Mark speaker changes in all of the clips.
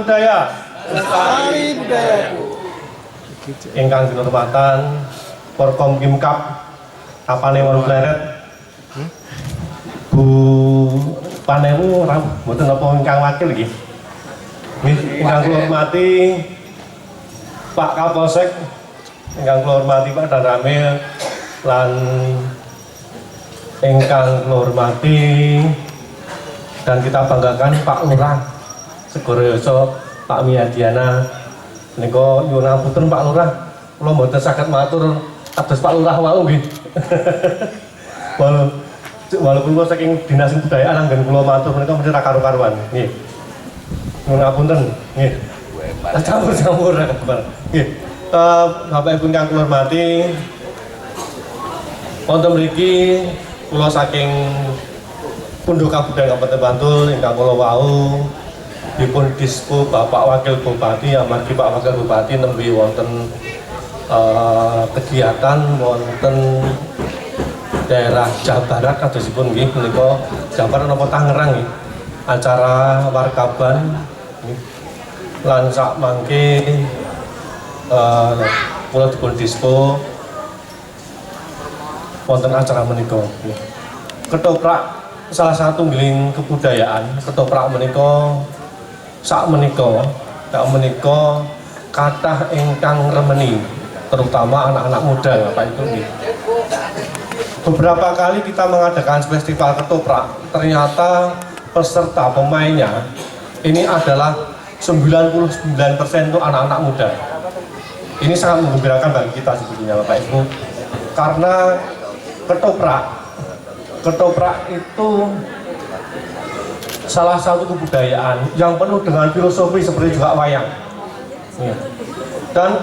Speaker 1: budaya.
Speaker 2: Lestari budayaku.
Speaker 1: Ingkang kinurmatan Porkom Kimkab Apanewon Pleret. Bu Panewu mboten napa ingkang wakil nggih. Nggih, ingkang kula hormati Pak Kapolsek, ingkang kula hormati Pak Danramil lan ingkang kula hormati dan kita banggakan Pak Lurah Segoroyoso, Pak Miyadiana. Menika nyuwun ngapunten Pak Lurah, kula mboten saged matur kados Pak Lurah wau nggih. Walaupun kula saking Dinas Kebudayaan anggen kula matur menika mesti ra karo-karuan. Nggih. Nyuwun ngapunten, nggih. Campur-campur ra kabar. Nggih. Bapak Ibu ingkang kula hormati, wonten mriki kula saking Punduk Kabudayaan Kabupaten Bantul ingkang kula wau dipun dispo Bapak Wakil Bupati, amargi Pak Wakil Bupati nembe wonten kegiatan wonten daerah Jawa Barat kadosipun nggih menika Jawa Barat napa Tangerang nggih. Acara warkaban lan sak mangke kula dipun dispo wonten acara menika. Ketoprak salah satu giling kebudayaan, ketoprak menika sak menika kathah ingkang remeni, terutama anak-anak muda Bapak Ibu nggih. Beberapa kali kita mengadakan festival ketoprak, ternyata peserta pemainnya ini adalah 99% itu anak-anak muda. Ini sangat menggembirakan bagi kita sebetulnya Bapak Ibu, karena ketoprak itu salah satu kebudayaan yang penuh dengan filosofi seperti juga wayang. Dan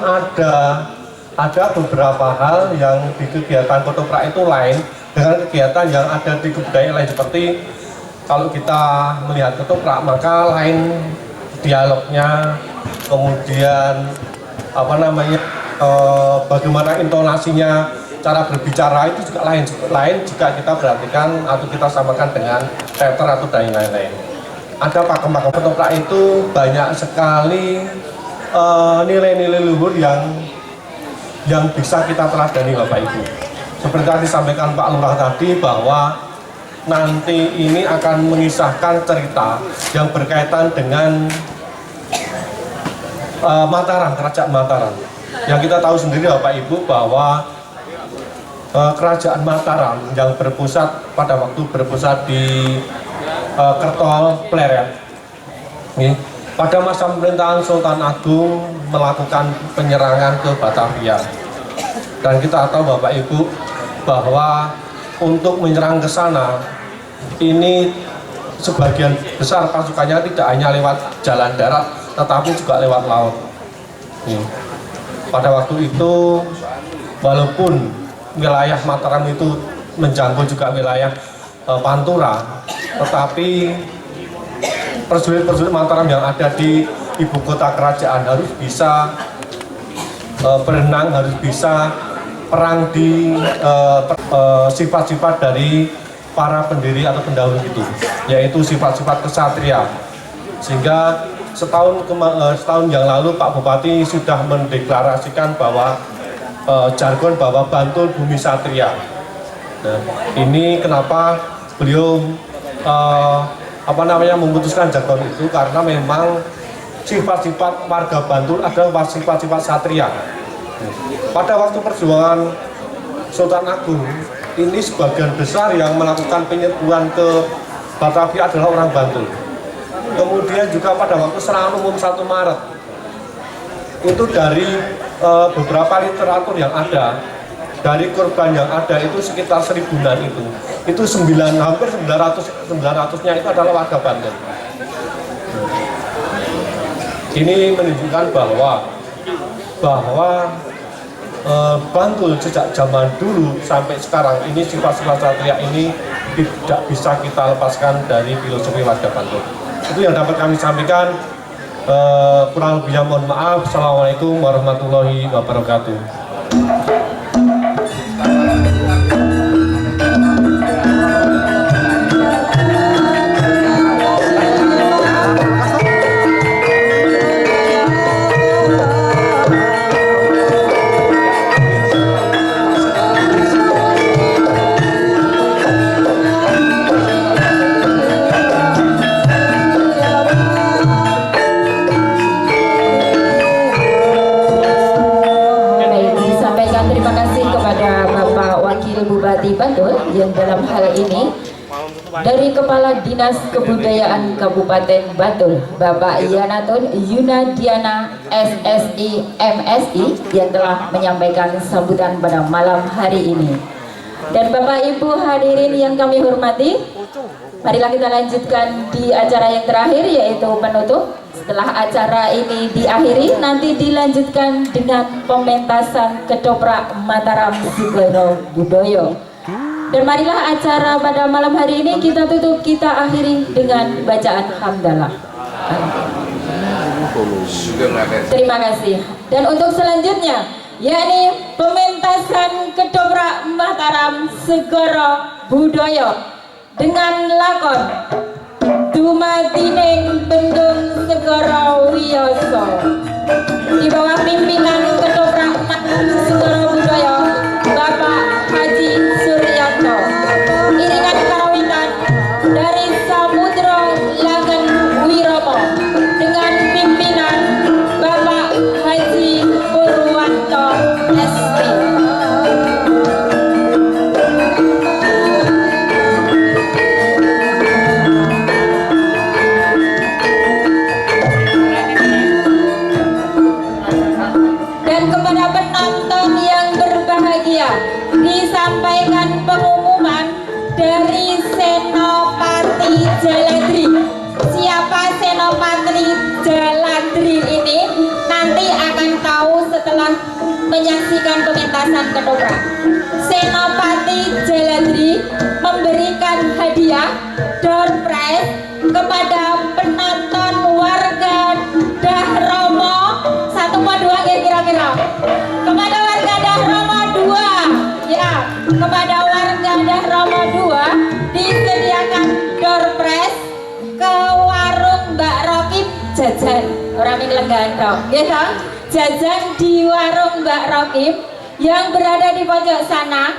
Speaker 1: ada beberapa hal yang di kegiatan ketoprak itu lain dengan kegiatan yang ada di kebudayaan lain, seperti kalau kita melihat ketoprak maka lain dialognya, kemudian bagaimana intonasinya, cara berbicara itu juga lain jika kita perhatikan atau kita samakan dengan teater atau dan lain-lain. Ada pakem-pakem ketoprak itu banyak sekali nilai-nilai luhur yang bisa kita teladani Bapak Ibu. Seperti yang disampaikan Pak Lurah tadi, bahwa nanti ini akan mengisahkan cerita yang berkaitan dengan Mataram, Kerajaan Mataram. Yang kita tahu sendiri Bapak Ibu bahwa Kerajaan Mataram yang pada waktu berpusat di Kertol Pleret, pada masa pemerintahan Sultan Agung melakukan penyerangan ke Batavia. Dan kita tahu Bapak Ibu bahwa untuk menyerang ke sana ini sebagian besar pasukannya tidak hanya lewat jalan darat tetapi juga lewat laut. Pada waktu itu walaupun wilayah Mataram itu menjangkau juga wilayah Pantura, tetapi prajurit-prajurit Mataram yang ada di ibu kota kerajaan harus bisa berenang, harus bisa perang di sifat-sifat dari para pendiri atau pendahulu itu, yaitu sifat-sifat kesatria. Sehingga setahun yang lalu Pak Bupati sudah mendeklarasikan bahwa jargon bahwa Bantul bumi satria. Nah, ini kenapa beliau memutuskan jargon itu, karena memang sifat-sifat warga Bantul adalah sifat-sifat satria. Pada waktu perjuangan Sultan Agung ini sebagian besar yang melakukan penyerbuan ke Batavia adalah orang Bantul. Kemudian juga pada waktu serangan umum 1 Maret itu dari beberapa literatur yang ada, dari korban yang ada itu sekitar 1000-an itu hampir 900-nya itu adalah warga Bantul. Ini menunjukkan bahwa Bantul sejak zaman dulu sampai sekarang ini sifat-sifat satria ini tidak bisa kita lepaskan dari filosofi warga Bantul. Itu yang dapat kami sampaikan. Kurang lebihnya mohon maaf. Assalamualaikum warahmatullahi wabarakatuh.
Speaker 3: Bantul yang dalam hal ini dari Kepala Dinas Kebudayaan Kabupaten Bantul, Bapak Yanatun Yunadiana SSI MSI yang telah menyampaikan sambutan pada malam hari ini. Dan Bapak Ibu hadirin yang kami hormati, marilah kita lanjutkan di acara yang terakhir, yaitu penutup. Setelah acara ini diakhiri, nanti dilanjutkan dengan pementasan Ketoprak Mataram Segoro Budoyo. Dan marilah acara pada malam hari ini kita tutup, kita akhiri dengan bacaan hamdalah. Terima kasih. Dan untuk selanjutnya, yakni pementasan Ketoprak Mataram Segoro Budoyo dengan lakon Dumadining Bendung Segoro Wiyoso di bawah pimpinan Ketoprak Mataram Segoro Budoyo Bapak Haji Suryanto. Iringan karawitan dari Samudro Lagan Wiromo dengan pimpinan Bapak Haji Purwanto ST. Disampaikan pengumuman dari Senopati Jaladri. Siapa Senopati Jaladri ini nanti akan tahu setelah menyaksikan pementasan ketoprak. Senopati Jaladri memberikan hadiah door prize kepada penonton warga Dahromo 1/2 kira-kira. Kepada warga Dahromo 2, ya, kepada warga Dahromo 2 disediakan door prize ke warung Mbak Rokib jajan. Orang ini lenggan dong, gitu. Jajan di warung Mbak Rokib yang berada di pojok sana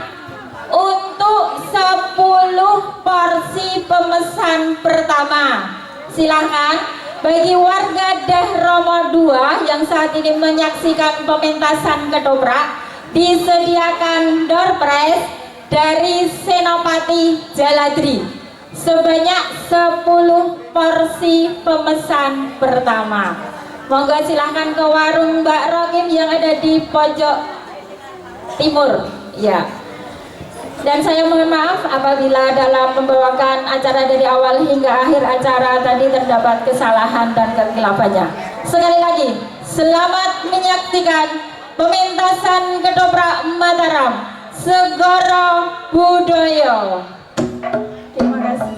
Speaker 3: untuk 10 porsi pemesan pertama. Silahkan bagi warga Dahromo 2 yang saat ini menyaksikan pementasan ketoprak, disediakan door prize dari Senopati Jaladri sebanyak 10 porsi pemesan pertama. Monggo silahkan ke warung Mbak Rokim yang ada di pojok timur, ya. Dan saya mohon maaf apabila dalam membawakan acara dari awal hingga akhir acara tadi terdapat kesalahan dan kekhilaafannya. Sekali lagi, selamat menyaksikan pementasan Ketoprak Mataram Segoro Budoyo. Terima kasih.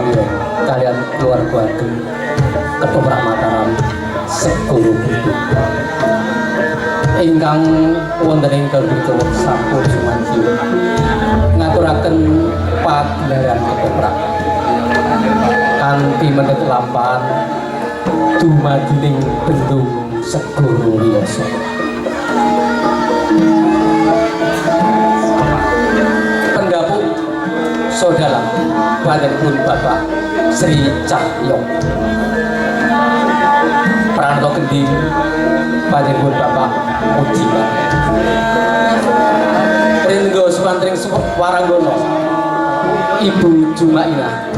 Speaker 4: Prawiro kalian keluarga ageng Ketoprak Mataram segoro budu ingkang wonten ing dalem sampun sumanji ngaturaken pagelaran ketoprak kanthi menit lampahan dumadining bendung segoro riyasa. Pendapuk Saudara Panjenengan Bapak Sri Cahyo Pranata Gending Panjenengan Bapak Mujiban Ringgo Sumantring Waranggono Ibu Jumainah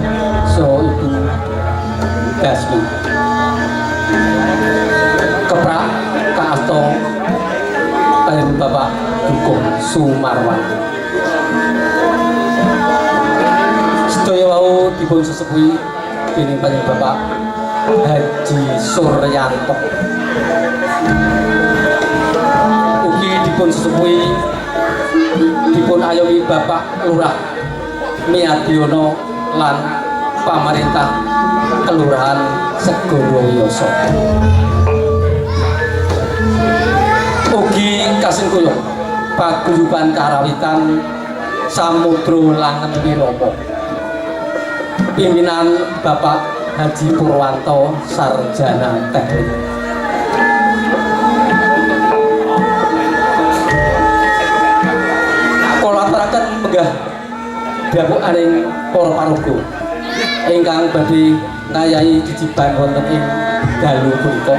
Speaker 4: so Ibu Dasmi Keprak Kaasto Panjenengan Bapak Dukung Sumarwan sedaya wau dipun sesepuhi dening Panjenengan Bapak Haji Suryanto ugi dipun sesepuhi dipun ayomi Bapak Lurah Miadiono lan pamarentah Kelurahan Segoro Yoso ugi kasengkuyung paguyuban karawitan Samudro Langen Wiromo pimpinan Bapak Haji Purwanto Sarjana Teknik kula aturaken megah dapuk aning para paraga ingkang badhe ngayahi jjiban wonten ing dalu punika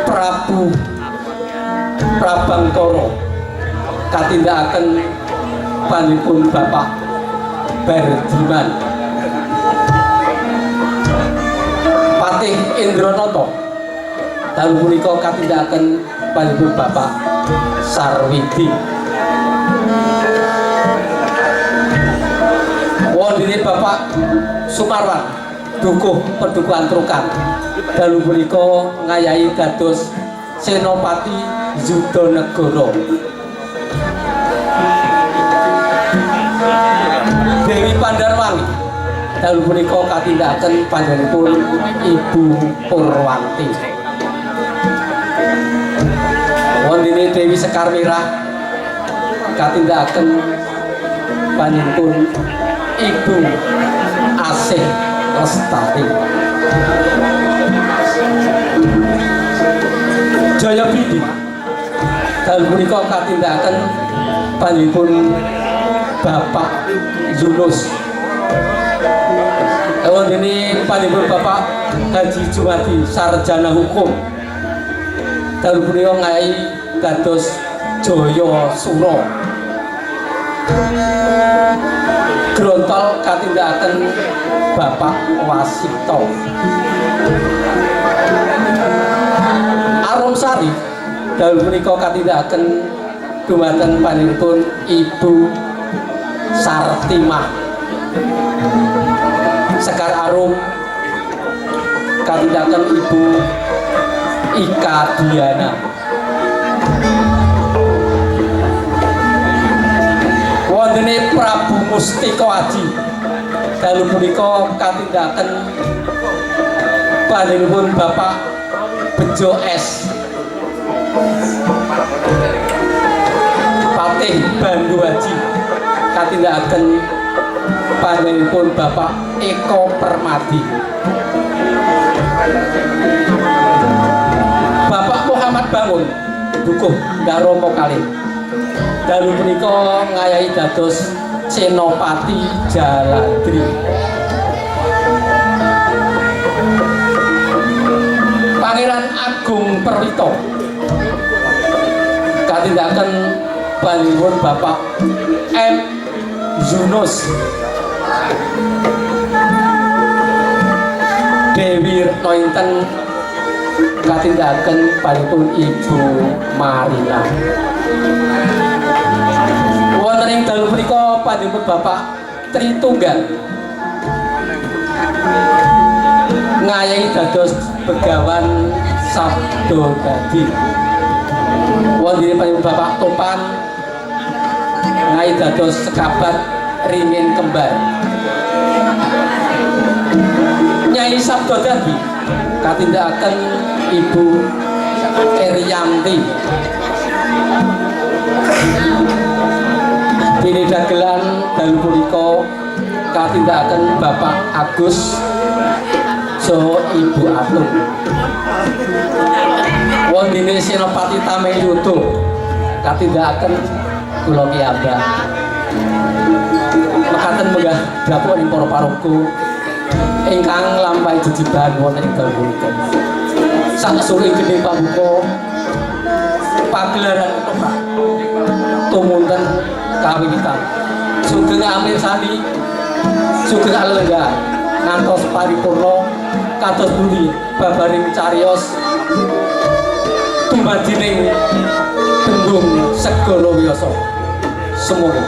Speaker 4: Prabu Prabangkara katindakaken panjenengan Bapak Bardiman Patih Indranata dalu punika katindakaken panjenengan Bapak Sarwidi wondene Bapak Sumarwan dukuh Pedukuhan Trukan dalu punika ngayahi dados Senopati Yudhanegara Dewi Pandarwangi dalu punika katindakaken panjenenganipun Ibu Purwanti wondene Dewi Sekar Mirah katindakaken panjenenganipun Ibu Asih Lestari Jaya Bidi dalu punika katindakaken panjenenganipun Bapak Yunus wondene panjenengan Bapak Haji Jumadi Sarjana Hukum dalu punika ngayahi dados Jaya Sura Grontol katindakaken Bapak Wasito Arumsari dalu punika katindakaken dumateng panjenenganipun Ibu Sartimah Sekar Arum katindakaken Ibu Ika Diana wondene Prabu Mustika Aji dalu punika katindakaken panjenenganipun Bapak Bejo S Patih Bandu Haji katindakaken panjenenganipun Bapak Eko Permadi Bapak Muhammad Bangun dukuh Daromo Kalih dalu punika ngayahi dados Senopati Jaladri Pangeran Agung Perwito katindakaken panjenenganipun Bapak M Yunus Dewi Retno Inten katindakaken panjenenganipun Ibu Marina wonten ing dalu punika panjenenganipun Bapak Tritunggal ngayahi dados Begawan Sabdo Dadi wonten panjenenganipun Bapak Topan ngayahi dados Sekabat ringin kembar. Nyai Sabda Dadi katindakaken Ibu Eriyanti. Dene dagelan dalu punika katindakaken Bapak Agus so Ibu Atung. Wondene Senopati Tameyuto katindakaken kula piyambak. Mekaten menggah dapur ing para paraga ingkang lampahi jejiban wonten ing dalu punika. Saksure gedhe pambuka pagelaran ketoprak tumunten kawiwitan. Sugeng amirsani, sugeng alengga ngantos paripurna kados pundi babaring cariyos dumadining tembung segara wiyasa. Semoga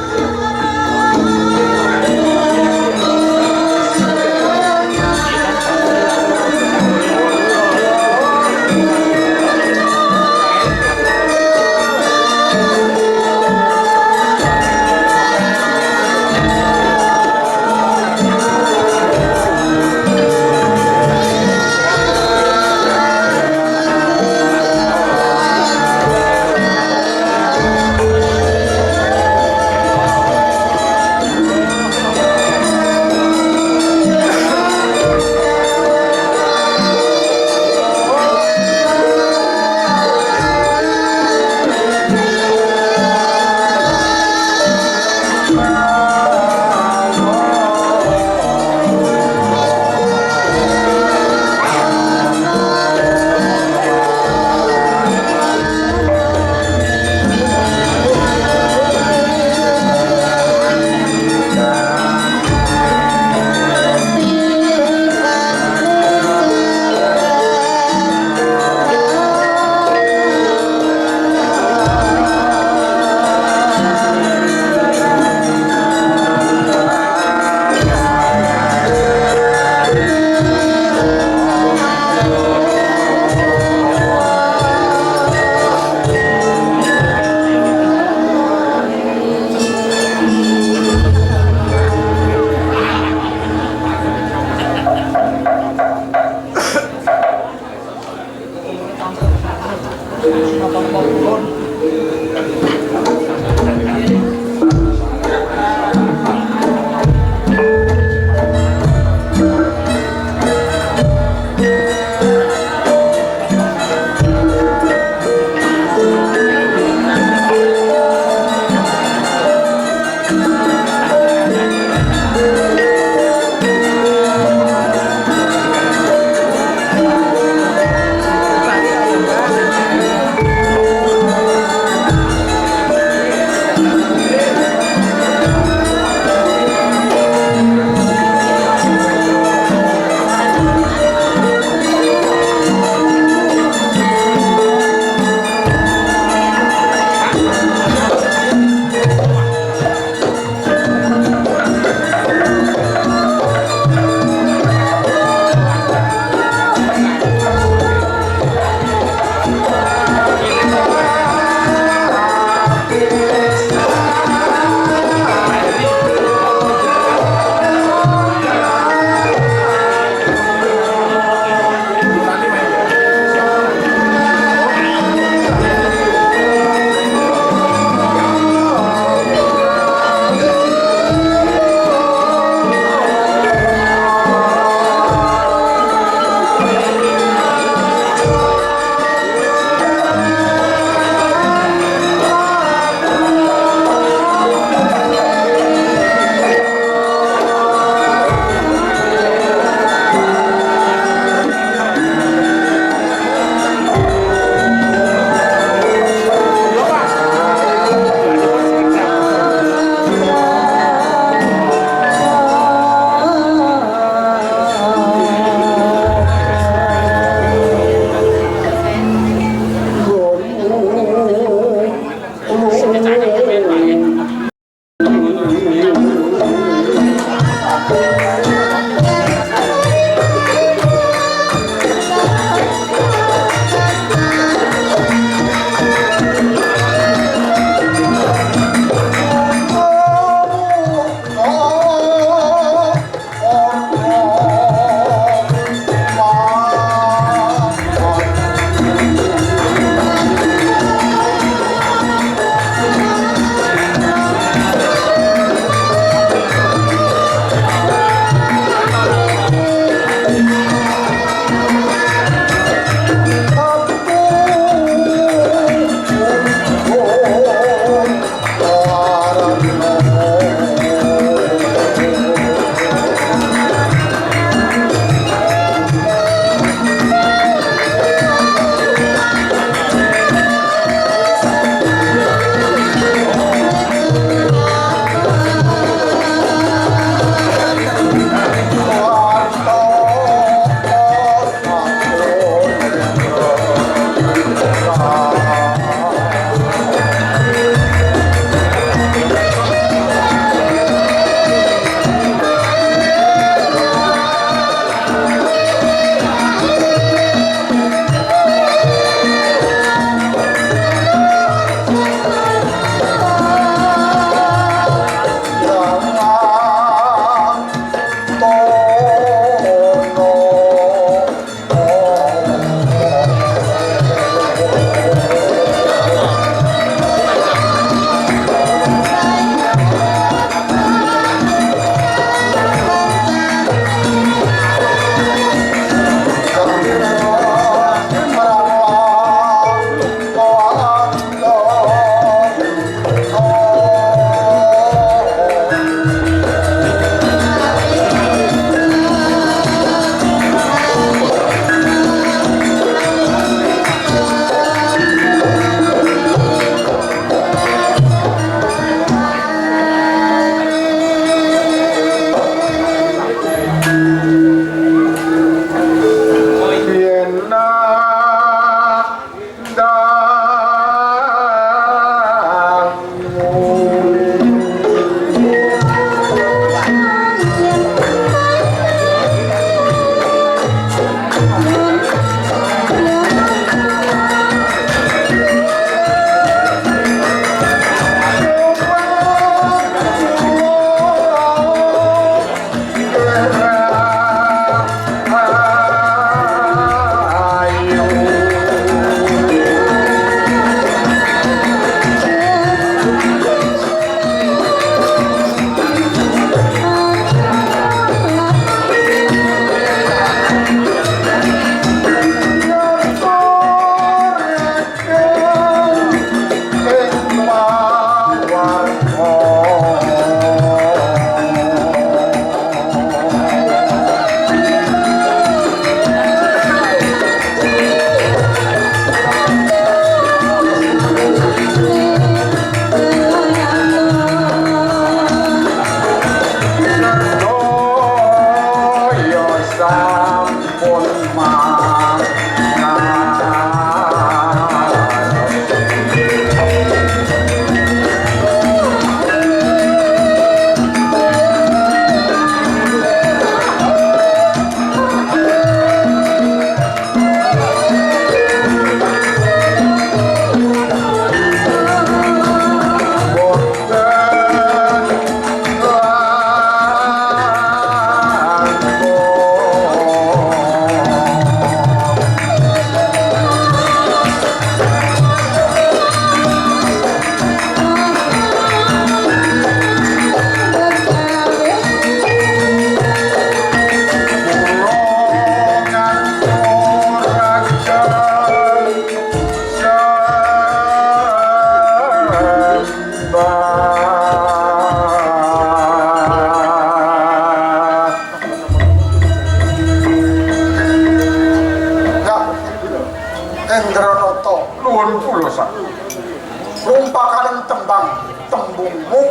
Speaker 2: rumpakaning tembang tembungmu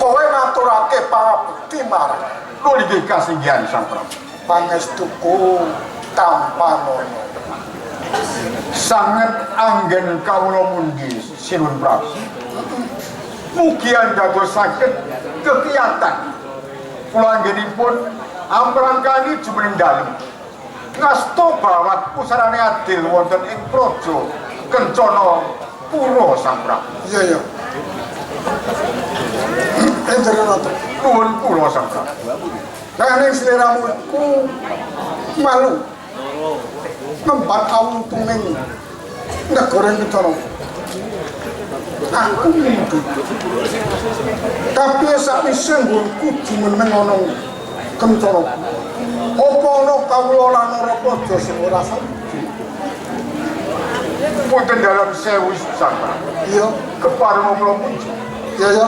Speaker 2: kowe ngaturake pangabekti marang
Speaker 5: Nuwun inggih kasinggihan Sang Prabu.
Speaker 2: pangestuku tanpa nono.
Speaker 5: Sanget anggen kawula mundi Sinuhun Prabu. Mugi dadosaken kekiyatan kula anggenipun amrangkani jumeneng dalem ngasta bawat pusarane adil wonten ing praja Kencana Pura Sang Prabu.
Speaker 2: Iya. Enjana to.
Speaker 5: Nuwun kula Sang Prabu.
Speaker 2: Nanging sliramu iku malu. Nembat awung tuning negara Kencana. Aku mimpi. Tapi sakwise nggonku jumeneng ana Kencana. Apa ana kawula lan ora praja sing ora saiki?
Speaker 5: Wonten dalam sewu Sang Prabu.
Speaker 2: Iya,
Speaker 5: Kepareng kula muji.
Speaker 2: iya.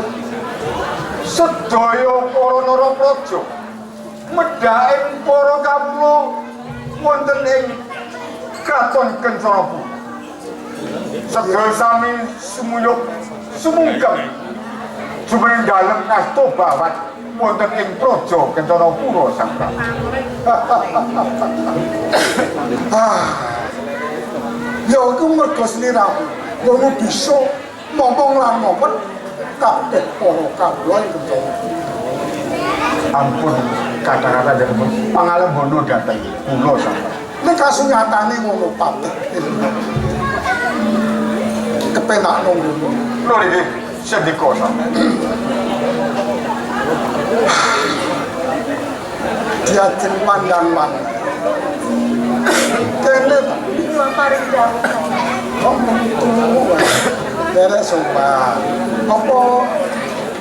Speaker 5: Sedaya para narapraja medhaing para kawula wonten ing Kraton Kencana Pura. Sedaya sami sumuyup sumungkem jumeneng dalem ngasta bawat wonten ing praja Kencana Pura Sang Prabu.
Speaker 2: Ya iku mergo sliramu. Ngono bisa ngomong lan ngomong kabeh para kawula ing Kencana.
Speaker 5: Ampun kata-kata jenengan pangalembono dhateng kula Sang Prabu.
Speaker 2: Nek kasunyatane ngono patih. Kepenak ngono.
Speaker 5: Lho iki sendika Sang Prabu.
Speaker 2: Diajeng pandangan. Kene
Speaker 6: Kula paring dawuh.
Speaker 2: ngomong tunggu. Beres sopan. Apa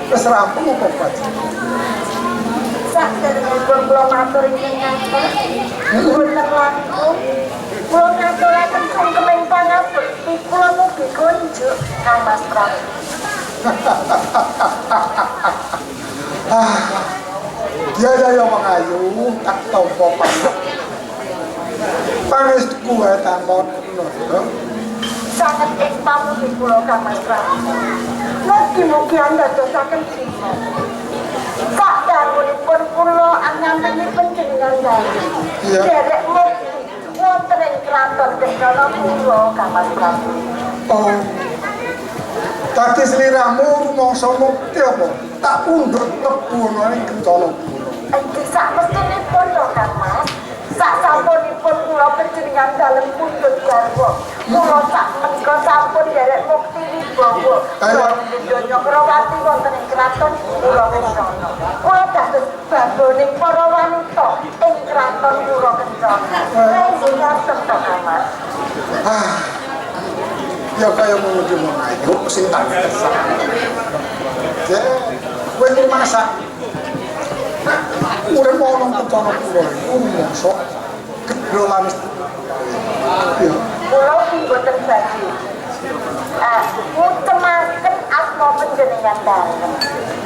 Speaker 2: wis rampung apa Pak?
Speaker 6: Sakderengipun kula matur ingkang ngatur. Wonten langkung kula ngaturaken sungkeming pangabekti kula mugi kunjuk Kang Mas Prabu.
Speaker 2: Dia wong ayu tak tampa panah. Pangestuku wae tanpa nono.
Speaker 6: Sanget ing pamugi kula Kang Mas Prabu. Mugi-mugi andadosaken sina. Sak dangunipun kula anyampeni panjenengan dalem.
Speaker 2: Iya.
Speaker 6: Derek mukti wonten ing kraton Kencana Pura Kang Mas Prabu.
Speaker 2: Oh. Tadi seliramu rumangsa mukti apa? Tak pundhut lebu ana ing Kencana Pura.
Speaker 6: Iki sak mestinipun lho Kang Mas. Sak sampunipun kula panjenengan dalem pundhut garwa. Kula sak menika sampun derek mukti wibawa.
Speaker 2: Ayo.
Speaker 6: Donya Krawati wonten ing kraton Pura Kencana. Kula dados baboning para wanita ing kraton Pura Kencana. Nggih ngaten to Kang Mas.
Speaker 2: Ya kaya ngono ki wong ayu sing tak kesak. Ya, kowe iki masak. Urip ana Kencana Pura iku rumangsa gedholan. Ya.
Speaker 6: Kula mboten badhe. Mucemaken asma panjenengan dalem.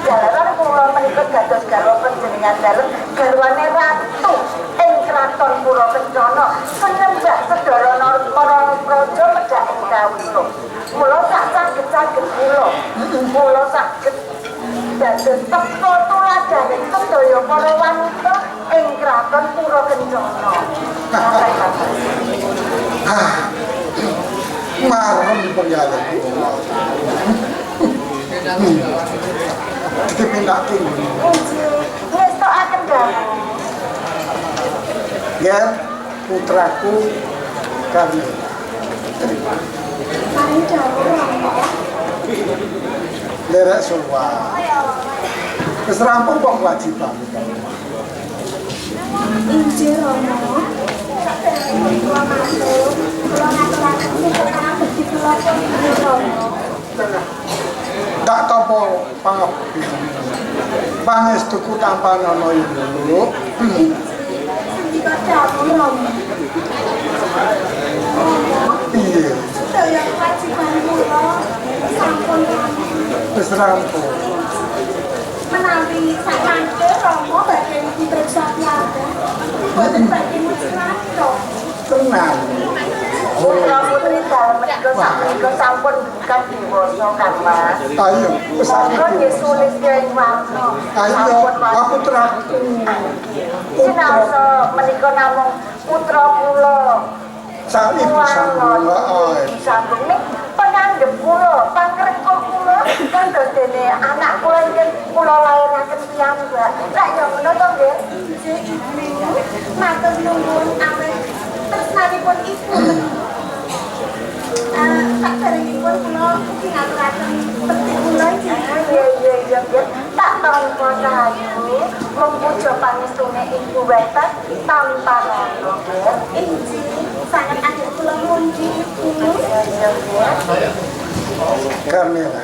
Speaker 6: Jalaran kula menika dados garwa panjenengan dalem, garwane ratu ing kraton Pura Kencana. Penyembah sedaya para praja medhak ing kawula. Mula sak saged-saged kula saged dados teka tuladaning sedaya para wanita ing kraton Pura Kencana.
Speaker 2: Marem pengalat. Dipindhake.
Speaker 6: Ngestokaken dalem.
Speaker 2: Ya, putraku kami.
Speaker 6: Paring dawuh
Speaker 2: Lerek sowan. Wis rampung kok kewajiban.
Speaker 6: Injil Romo. Kula matur. Kula ngaturaken sing bekti kula Romo.
Speaker 2: Tak tampa pangabekti. Pangestuku tanpa nono ibu.
Speaker 6: Sendika dawuh Romo.
Speaker 2: Iya,
Speaker 6: Sedaya kewajiban kula sampun rampung.
Speaker 2: wis rampung.
Speaker 6: Menawi sakmangke Romo badhe diperiksa keluarga. Boten badhe muculaken.
Speaker 2: Tenang.
Speaker 6: putra putri dalem menika sakmenika sampun bukan dewasa Kang Mas.
Speaker 2: Ayo,
Speaker 6: Monggo nggih sulit ing warna.
Speaker 2: ayo, aku teraku.
Speaker 6: Sinarso menika namung putra kula.
Speaker 2: Sang ibu sambung,
Speaker 6: Sambung nih penganggep kula, pangreksa kula kan dene anak kula ingkang kula lairaken piyambak. Lah ya ngono to nggih.
Speaker 7: Matur nuwun awet tresnanipun ibu. Saderengipun kula ngaturaken penting kula
Speaker 6: Iya, tak tampa sayu mempuja pangestune ibu wetet tanpa nono.
Speaker 7: injih sanget akhir kula mundi ibu.
Speaker 2: Kamera.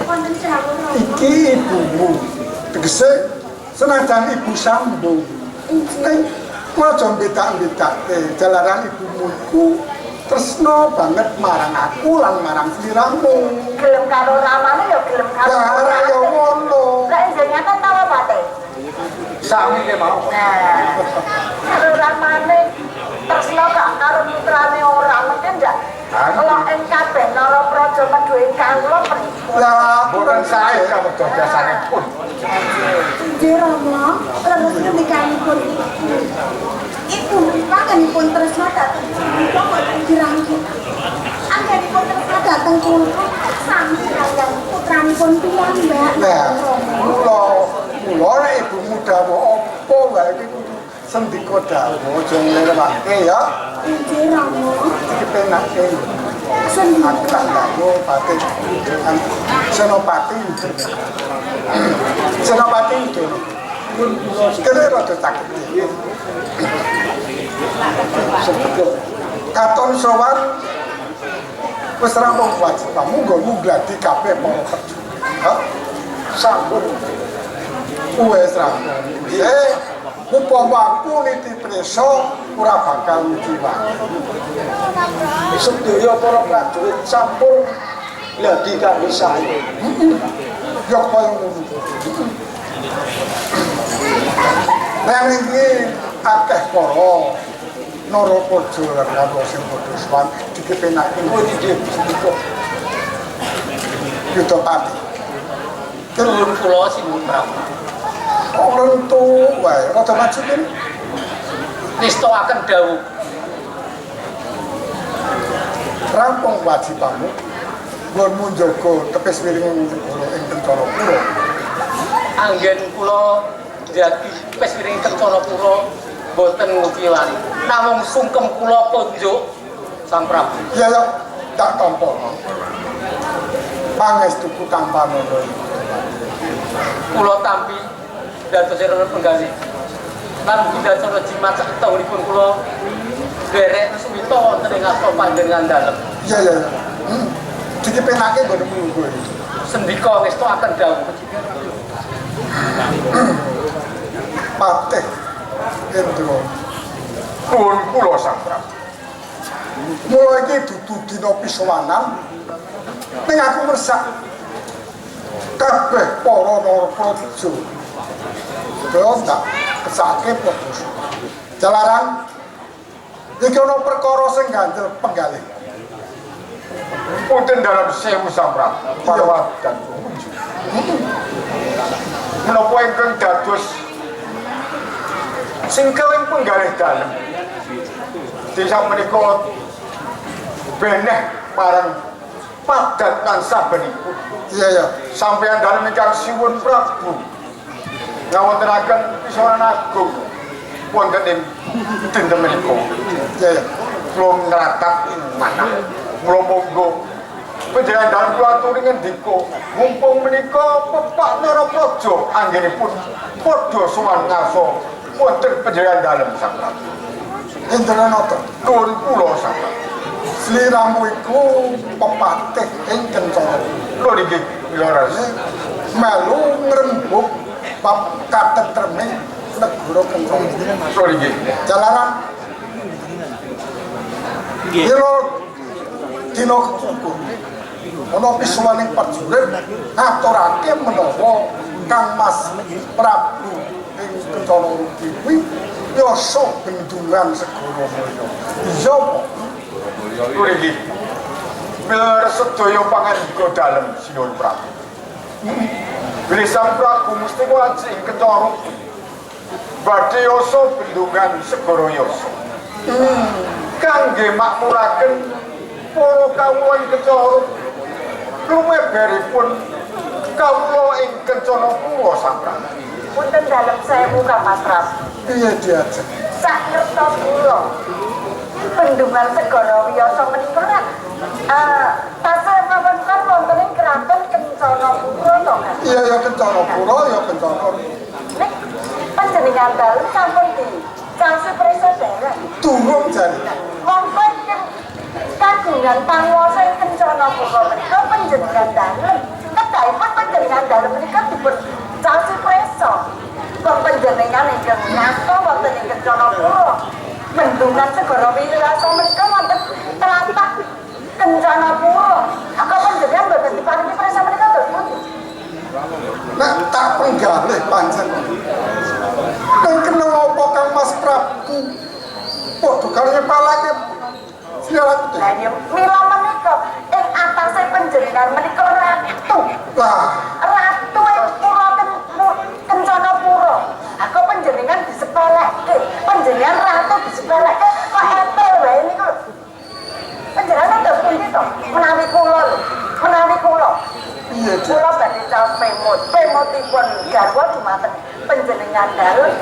Speaker 7: Wonten dawuh Rama.
Speaker 2: Iki ibumu. Tegese senajan ibu sambung. Ning aja mbedak-bedake jalaran ibumu iku tresno banget marang aku lan marang sliramu.
Speaker 6: Gelem karo ramane ya gelem karo.
Speaker 2: Ora ya ngono.
Speaker 6: Lah jenenge kan tawa pate.
Speaker 5: Sami ke mau.
Speaker 6: Nah, karo ramane tresno gak karo putrane ora mesti ndak. Kalau ing kabeh nara praja medhu ingkang kula pripun.
Speaker 2: Lah aku
Speaker 5: Bukan saya kamu biasanya pun.
Speaker 7: Injih Rama, leres ngendikanipun ibu. Ibu panganipun tresna dhateng kula boten dirangkit. Anggenipun tresna dhateng kula sami kaliyan putranipun piyambak.
Speaker 2: Nah, kula nek ibumu dawuh apa wae iki kudu sendika dawuh aja nglewake ya.
Speaker 7: Injih Rama,
Speaker 2: Iki penake. Aku
Speaker 7: sendika.
Speaker 2: tak dawuh pati. Senopati itu. Senopati itu. Kene rada sakit. Katon sowan wis rampung kewajibanmu nggonmu gladi kabeh para perjuangan. Sampun. Wis rampung. Upama aku niti preso ora bakal mujiwani. Sedaya para prajurit sampun gladi kangge saya. Ya kaya ngono. Nang iki akeh para Narapaja lan karo sing padha sowan dikepenake iki sedika. Yudapati.
Speaker 4: Turun kula Sinuwun Prabu.
Speaker 2: Orang tuh, wae, rada maju kene.
Speaker 4: Nistoaken dawuh
Speaker 2: Rampung wajibanmu. Nggonmu njaga tepis wiring negara ing Kencanapura.
Speaker 4: anggen kula njagi Peswiring Kencanapura boten ngukiwani. Namung sungkem kula punjuk Sang Prabu.
Speaker 2: Ya, tak tampa. Pangestuku tanpa nono.
Speaker 4: Kula tampi dados remen penggalih. Lan widacara jimat saktawunipun kula derek suwita wonten ing asta panjenengan dalem.
Speaker 2: Ya. Dikepenake nggon munggo.
Speaker 4: Sendika ngestoaken dawuh.
Speaker 2: Patih Indra.
Speaker 5: Nuwun kula Sang Prabu.
Speaker 2: Mulai iki dudu dina pisowanan ning aku ngresak kabeh para Narapraja. Terus tak kesake padha. Jalaran iki ana perkara sing ganjel penggalih.
Speaker 5: Punten dalam sewu Sang Prabu. Para dan pengunjung. Menapa ingkang dados sing kawing penggalih dalem. Desa menika beneh marang padat lan sabenipun.
Speaker 2: Iya.
Speaker 5: Sampeyan dalem ingkang Sinuwun Prabu ngawontenaken pisanan agung wonten ing dinten menika.
Speaker 2: Iya.
Speaker 5: Kula ngratap manah. Kula monggo panjenengan dalem kula aturi ngendika mumpung menika Pepak Narapraja anggenipun padha sowan ngaso wonten panjenengan dalem Sang Prabu.
Speaker 2: Indranata,
Speaker 5: Nuwun kula Sang Prabu.
Speaker 2: sliramu iku pepatih ing Kencana.
Speaker 5: Lho niki Laras.
Speaker 2: Melu ngrembug bab katetreming negara Kencana.
Speaker 5: Lho niki.
Speaker 2: Jalaran Iro dina ketuku ana pisuwaning prajurit ngaturake menawa Kang Mas Prabu ing Kencana kuwi yasa bendungan segara mulya. Iya apa?
Speaker 5: Kuriki biar sedaya pangandika dalem Sinuhun Prabu. Bilih Sang Prabu mesti waji ing Kencana badhe yasa bendungan segara yasa. Kangge makmuraken para kawula ing Kencana lumeberipun kawula ing Kencanapura Sang Prabu.
Speaker 6: Punten dalem sewu Kang Mas Prabu.
Speaker 2: Piye diajeng?
Speaker 6: Sak ngertos kula bendungan segara wiyasa menika tasih mawon wonten ing kraton Kencanapura to Mas.
Speaker 2: Iya ya Kencanapura ya Kencanapura.
Speaker 6: Nek panjenengan dalem sampun di Cangsi Presa dereng.
Speaker 2: Durung jane.
Speaker 6: Mongko kagungan panguwasa ing Kencanapura menika panjenengan dalem. Kedahipun panjenengan dalem menika dipun Cangsi Presa. Panjenengan ingkang ngasta wonten ing Kencanapura. Bendungan segara wiyasa menika wonten tlatah Kencanapura. Apa panjenengan boten diparingi presa menika dados pundi?
Speaker 2: Nek tak penggalih pancen. Nek kena apa Kang Mas Prabu? Padha karo nyepalake siaran
Speaker 6: Lah ya mila menika ing atase panjenengan menika ratu.
Speaker 2: Lah,
Speaker 6: Ratu ing pura Kencanapura. Aku panjenengan disepelekke. Panjenengan ratu disepelekke kok entel wae niku. Panjenengan dados pundi to? Menawi kula lho. Menawi kula.
Speaker 2: piye
Speaker 6: Kula badhe caos pemut. Pemutipun garwa dumateng panjenengan dalem.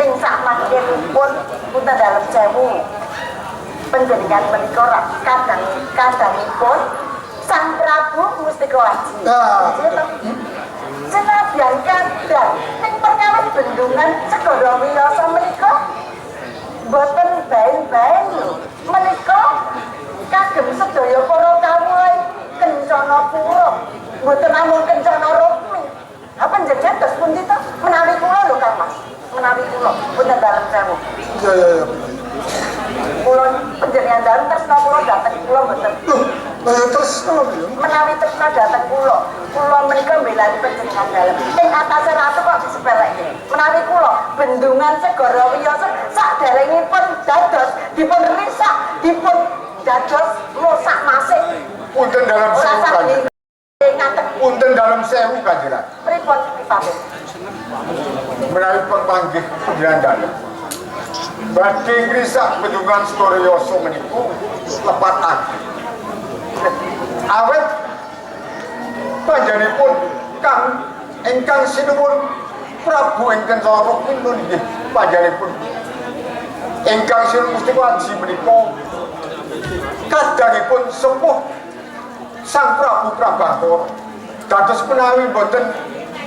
Speaker 6: Ing sakmangkenipun punten dalem sewu. Panjenengan menika kadangipun Sang Prabu Mustika Waji.
Speaker 2: Nah,
Speaker 6: Senadyan kadang ning perkawis bendungan segara wiyasa menika boten baen-baen lho. Menika kagem sedaya para kawula Kencanapura. Boten namung Kencana Rukmi. Ha panjenengan dos pundi to? Menawi kula lho Kang Mas. Menawi kula punten dalem sewu.
Speaker 2: iya iya iya.
Speaker 6: Kula panjenengan dalem tresna kula dhateng kula mboten.
Speaker 2: Lah ya tresno ya.
Speaker 6: Menawi tresna dhateng kula menika mbelani panjenengan dalem. Ing atase ratu kok disepelekke. Menawi kula bendungan segara wiyasa saderengipun dados dipun risak, dipun dados mosak masih.
Speaker 5: Punten dalam
Speaker 6: Ora
Speaker 5: sewu
Speaker 6: saged
Speaker 5: Kanjeng.
Speaker 6: ngatek
Speaker 5: Punten dalam sewu Kanjeng.
Speaker 6: pripun dipamit.
Speaker 5: Menawi panggih panjenengan dalem. Badhe ngrisak bendungan segara yasa meniku lepat ati. Awet panjenenganipun Kang ingkang sinuwun Prabu ing Kencanapura pinun nggih panjenenganipun ingkang sinuwun Mustika Waji menika kadangipun sepuh Sang Prabu Prabangkara dados menawi boten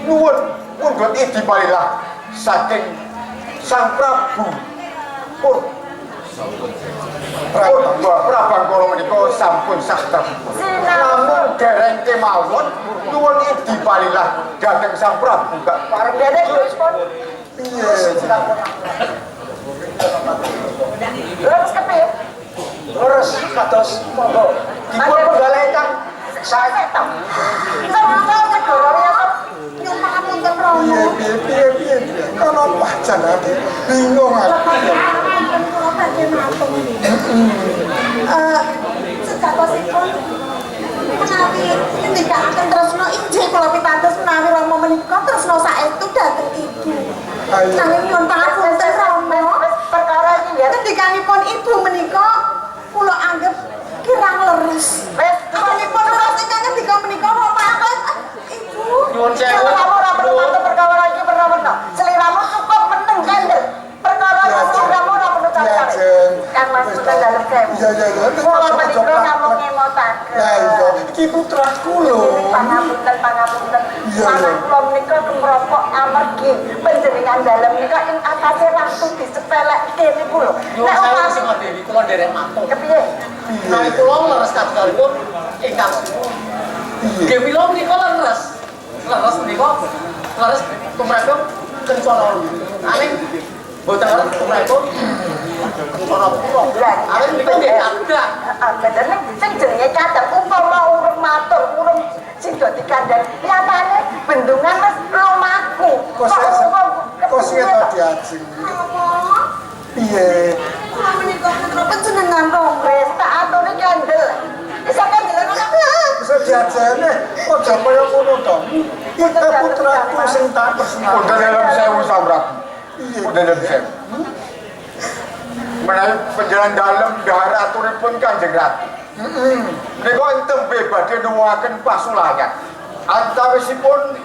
Speaker 5: nuwun mundhut idi palilah saking Sang Prabu Prabangkara menika sampun sakta. Namun dereng kemawon nuwun idi palilah dhateng Sang Prabu
Speaker 6: Pareng dereng respon.
Speaker 2: Piye?
Speaker 6: Lurus kepiye?
Speaker 4: Lurus kados monggo. Dipun penggalih Kang
Speaker 6: Saya to. Sama segara wiyasa nyumpahaken ten rono.
Speaker 2: Piye. Kono pacan ati bingung aku.
Speaker 7: Sejatosipun menawi nindakaken tresna inggih kula pikantos menawi rama menika tresna saestu dhateng ibu.
Speaker 2: Ayo.
Speaker 7: Nanging nyuwun pangapunten rama.
Speaker 6: Perkara iki ya.
Speaker 7: Ngendikanipun ibu menika kula anggap kirang leres.
Speaker 6: Wes,
Speaker 7: Apunipun leres ingkang ngendika menika rama ibu.
Speaker 4: Nyuwun sewu.
Speaker 6: seliramu ora perlu matur perkara iki perna-perna. Seliramu cukup meneng kandel. Perkara iki seliramu ora perlu cari-cari. Kang Mas punten dalem sewu.
Speaker 2: Iya.
Speaker 6: Kula menika namung ngemotaken.
Speaker 2: Lah iya, iki putraku lho.
Speaker 6: Pangapunten.
Speaker 2: Iya.
Speaker 6: Manah kula menika kemropok amargi panjenengan dalem menika ing atase ratu disepelekke niku lho.
Speaker 4: Nyuwun
Speaker 6: Nek
Speaker 4: sewu
Speaker 6: upami
Speaker 4: sing ngedewi kula nderek matur.
Speaker 6: kepiye?
Speaker 4: Menawi kula leres kadalipun ingkang sinuwun. Nggih mila menika leres. Leres menika leres tumrapipun Kencana. Aning boten leres tumrapipun Kencanapura. Aning menika nggih kadang.
Speaker 6: Bener nek sing jenenge kadang umpama urung matur, urung sing dadi kandhani. Nyatane bendungan wis lumaku.
Speaker 2: Kok sing tadi ajeng.
Speaker 7: Apa?
Speaker 2: Piye?
Speaker 7: Kula menika putra panjenengan rama.
Speaker 6: Wis tak kandel. Bisa kandel ora?
Speaker 2: Bisa diajane aja kaya ngono to. Kita putraku sing tak tresnani.
Speaker 5: Udah dalam sewu samrat. Udah dalam sewu. Menawi penjalan dalam dahar aturipun Kanjeng Ratu. Nika enten badhe nuwuhaken pasulayan. Antawisipun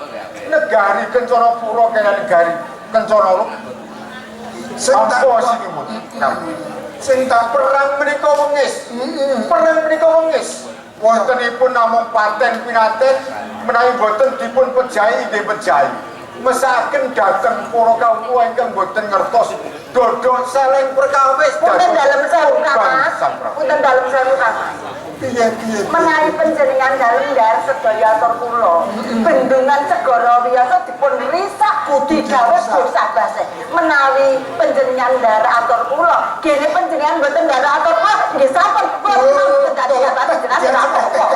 Speaker 5: negari Kencana Pura kaliyan negari Kencana Luk. Sing tak perang menika wengis. Perang menika wengis. Wontenipun namung paten pinaten menawi boten dipun pejahi nggih pejahi. Mesaken dhateng para kawula ingkang boten ngertos dodot saling perkawis
Speaker 6: Punten dalem sewu Mas. Punten dalem sewu Mas.
Speaker 2: Piye
Speaker 6: Menawi panjenengan dalem ndar sedaya atur kula. Bendungan Segara Wiyasa dipun risak digawe dosa base. Menawi panjenengan ndar atur kula, gene panjenengan mboten ndar atur kula, nggih sampun kula dadi panjenengan apa-apa.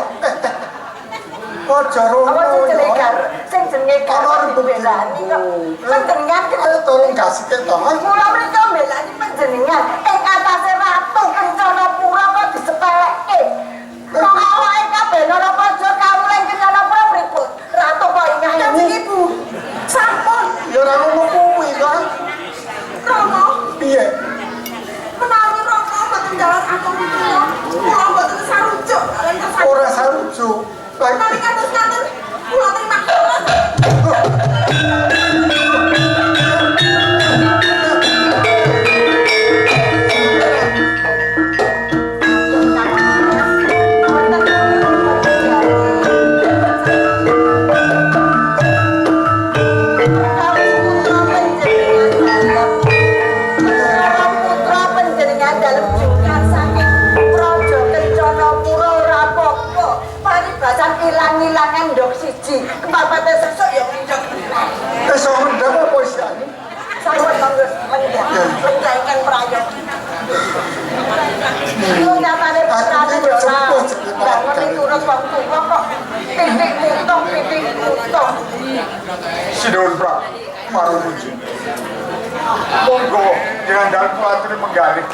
Speaker 2: Aja rono.
Speaker 6: Apa sing jenenge gar belani kok. Panjenengan
Speaker 2: Tolong kasih to.
Speaker 6: kula menika belani panjenengan ing atase Ratu Kencana Pura kok disepeleke. Kok awake kabeh ora paja kawula ing Kencana Pura pripun? Ratu kok ingah ini. Ibu. Sampun.
Speaker 2: Ya ora ngono kuwi kan.
Speaker 6: Romo.
Speaker 2: Piye?
Speaker 6: Menawi Romo mboten jalan atur kula mboten sarujuk.
Speaker 2: Ora sarujuk.
Speaker 6: Menawi kados-kados kula terima kasih. Ilang-ilangan ndok siji, kepapate sesuk ya ndok.
Speaker 2: Wis ndok apa isane?
Speaker 6: Sampun monggo menjak. Menjaikan prayogi. Lu nyatane putrane yo ora. Bangun turut wong tuwa kok. Titik mutung.
Speaker 5: Sinuwun Pra, marang puji. Monggo jangan dalem kuaturi menggalih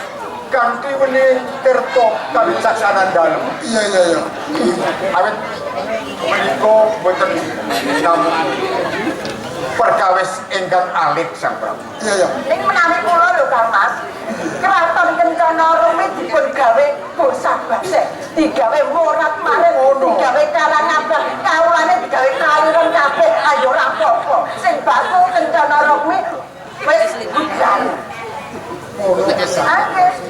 Speaker 5: kanthi weni tirta kawicaksanan dalem.
Speaker 2: Iya.
Speaker 5: Awit menika boten namung perkawis ingkang alit Sang Prabu.
Speaker 2: Iya.
Speaker 6: Ning menawi kula lho Kang Mas. Kraton Kencana Rumi dipun gawe bosak base. Digawe morat marit, digawe kalang abang, kawulane digawe kaliren kabeh. Ayo ora apa-apa. Sing batu Kencana Rumi wis bukan.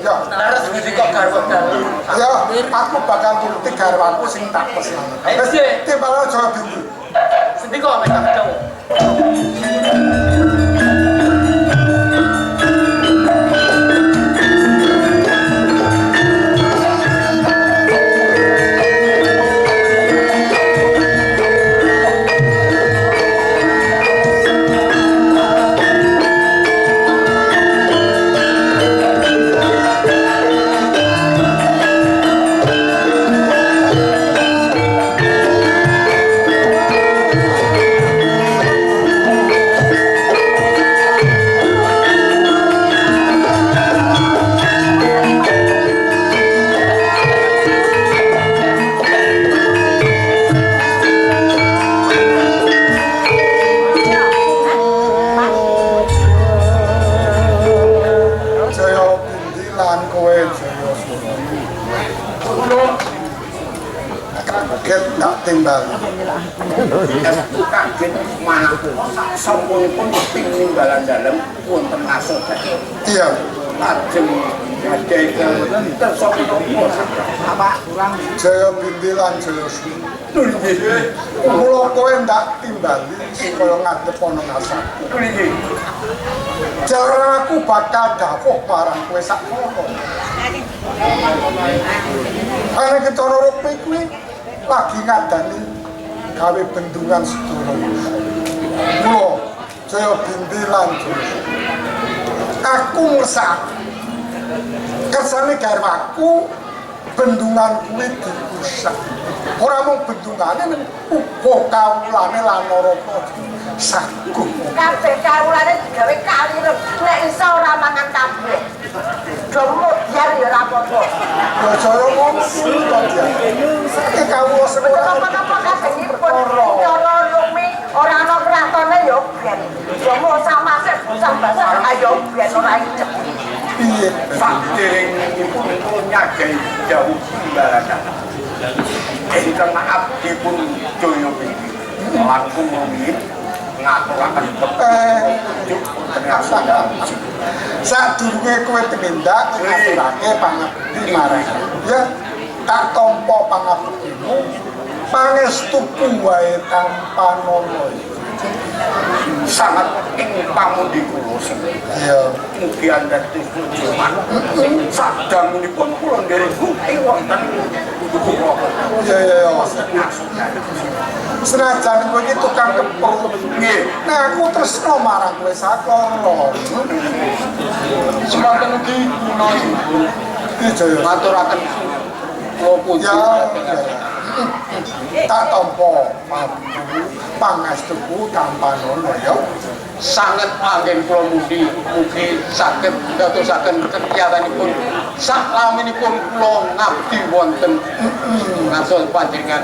Speaker 2: Ya.
Speaker 4: Laras iki kok garwa dalem.
Speaker 2: Ya, aku bakal turuti garwaku sing tak pesnani. Wis timbal aja bingung.
Speaker 4: Sedih kok mek tak ketemu.
Speaker 2: timbal.
Speaker 5: Kaget manah sapunipun mesti ninggalan dalem wonten ngaso dadi.
Speaker 2: Iya.
Speaker 5: Lajeng gadhe kersa menapa apa kurang
Speaker 2: Jaya bintilan Jaya Sri. Mula kowe ndak timbali kaya ngadep ana ngasak.
Speaker 5: nggih.
Speaker 2: Jare aku bakal dawuh marang kowe sakmono. Ana Kencana Rukmi kuwi lagi ngadani gawe bendungan sedaya. Mula Jaya bintilan Jaya Sri. Aku ngersak kersane garwaku bendungan kuwi dirusak. Ora mung bendungane men uga kawulane lan ora saguh.
Speaker 6: Kabeh kawulane digawe kalirep. Nek iso ora mangan kabeh. Jomo biar ya ora apa-apa.
Speaker 2: Ya saya ngomong kuwi to dia. Nek kawula sekolah
Speaker 6: Apa-apa kadangipun cara lumi ora ana kratone ya ben. Jomo samase sambasa ayo ben ora ijek.
Speaker 2: piye?
Speaker 5: Saderengipun kula nyagahi dawuh pembalasan. Ingkang abdi pun Jaya Piti. Langkung rumiyin ngaturaken petunjuk
Speaker 2: Sadurunge kowe tumindak ngaturake pangabdi marang ya tak tampa pangabdimu pangestu wae tanpa nono.
Speaker 5: sangat ing pamundi kula
Speaker 2: Ya
Speaker 5: mugi anda tujuan sadangunipun kula nderek bukti wonten kula
Speaker 2: ya senajan kowe iki tukang kepel
Speaker 5: nggih
Speaker 2: nek aku tresno marang kowe saklono
Speaker 5: semanten ugi kula
Speaker 2: iki jaya
Speaker 5: maturaken kula puji
Speaker 2: ya tak tampa pangastuku tanpa nono ya
Speaker 5: sangat angin kula mugi mugi saged ndadosaken kegiatanipun saklaminipun kula ngabdi wonten ngasul panjenengan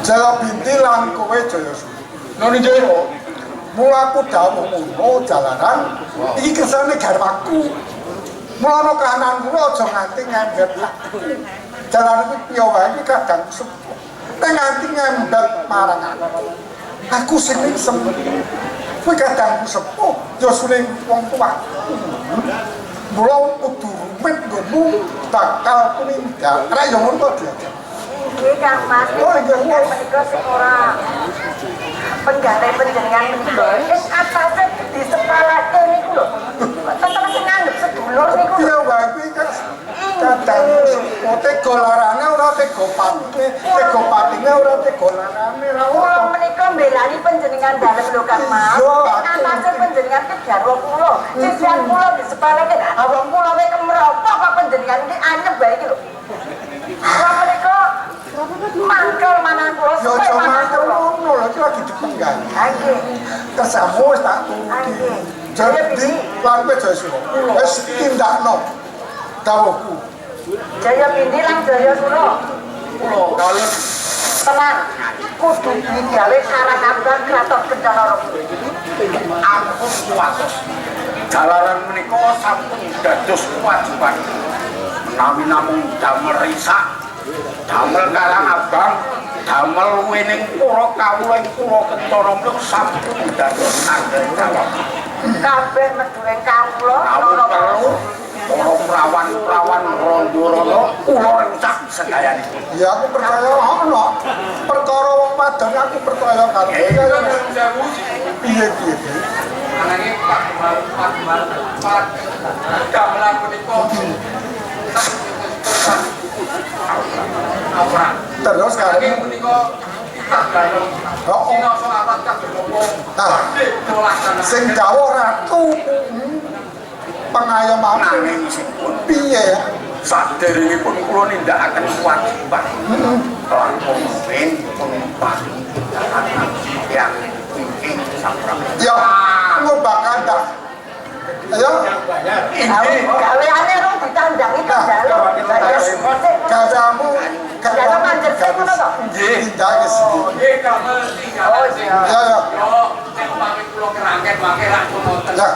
Speaker 2: Jaya Binti lan kowe Jaya Suri
Speaker 5: Noni Jaya
Speaker 2: mulaku dawuh ngono jalaran iki kesane garwaku mulane kahanan kula aja nganti ngembet jalaran iki piye wae iki kadang sepuh nek nganti ngembet marang aku sing sepuh kuwi kadang sepuh yo suling wong tua mula kudu rumit nggomu bakal kunindak ra yo ngono to dia
Speaker 6: Iki Kang Mas, menika sing ora penggalih panjenengan menika. Ing atase disepalake niku lho. Tetep sing nganggep sedulur niku lho.
Speaker 2: piye wae kuwi kan kadang tega larane ora tega patine ora tega larane ra
Speaker 6: Kula menika mbelani panjenengan dalem lho Kang Mas. Ing atase panjenengan ki garwa kula. Sisian kula disepalake. Awang kula wis kemropo kok panjenengan iki anyep bae iki lho. Kula menika mangkel manah kula
Speaker 2: yo
Speaker 6: sampe manah
Speaker 2: cuma
Speaker 6: kula.
Speaker 2: ngono lho iki lagi dipenggal
Speaker 6: Nggih.
Speaker 2: kesamu wis tak turuti jadi lan kowe Jaya Sura wis tindakno dawuhku
Speaker 6: Jaya Binti lan Jaya Sura.
Speaker 5: kula kalih
Speaker 6: Tenang, kudu digawe karakter kraton Kencana Regu.
Speaker 5: ampun kuwatos jalaran menika sampun dados kewajiban menawi namung damel risak damel karang abang damel wening para kawula ing kula Kencana Regu sampun dados tanggung jawab
Speaker 6: Kabeh medhuwe kawula
Speaker 5: namun
Speaker 6: ana
Speaker 5: perlu para prawan-prawan rondo-rondo kula rencak sedayanipun
Speaker 2: ya aku percaya ono perkara wong wadon aku percaya karo piye
Speaker 5: ananging Pak gamelan punika
Speaker 2: terus karo
Speaker 5: punika Sina salat kadhemopo
Speaker 2: sing dawuh ratu pengayom
Speaker 5: nanging isipun
Speaker 2: piye
Speaker 5: saderengipun kula nindakaken kewajiban langkung ben penumpang yang ingin saprang
Speaker 2: ya lu bakal dak ya
Speaker 6: gaweane rung ditandang itu jaluk.
Speaker 2: gajamu
Speaker 6: Jaga manjer sing ngono to.
Speaker 5: nggih
Speaker 2: tindak wis
Speaker 5: nggih damel tinggal
Speaker 6: Oh iya.
Speaker 2: ya ya
Speaker 5: nek pamit kula kerangken mangke ra wonten
Speaker 2: ya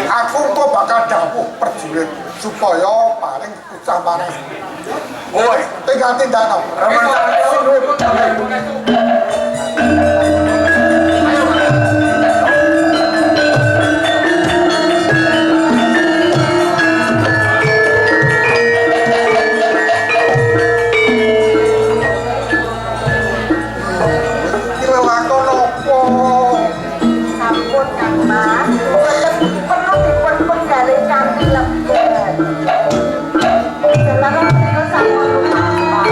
Speaker 2: aku kok bakal dawuh perjurit supaya paling ucapane
Speaker 5: woi
Speaker 2: tinggal tindakno
Speaker 6: Sampun Kang Mas, boten perlu dipun penggalih kanthi lebet. Jalaran menika sampun lumayan.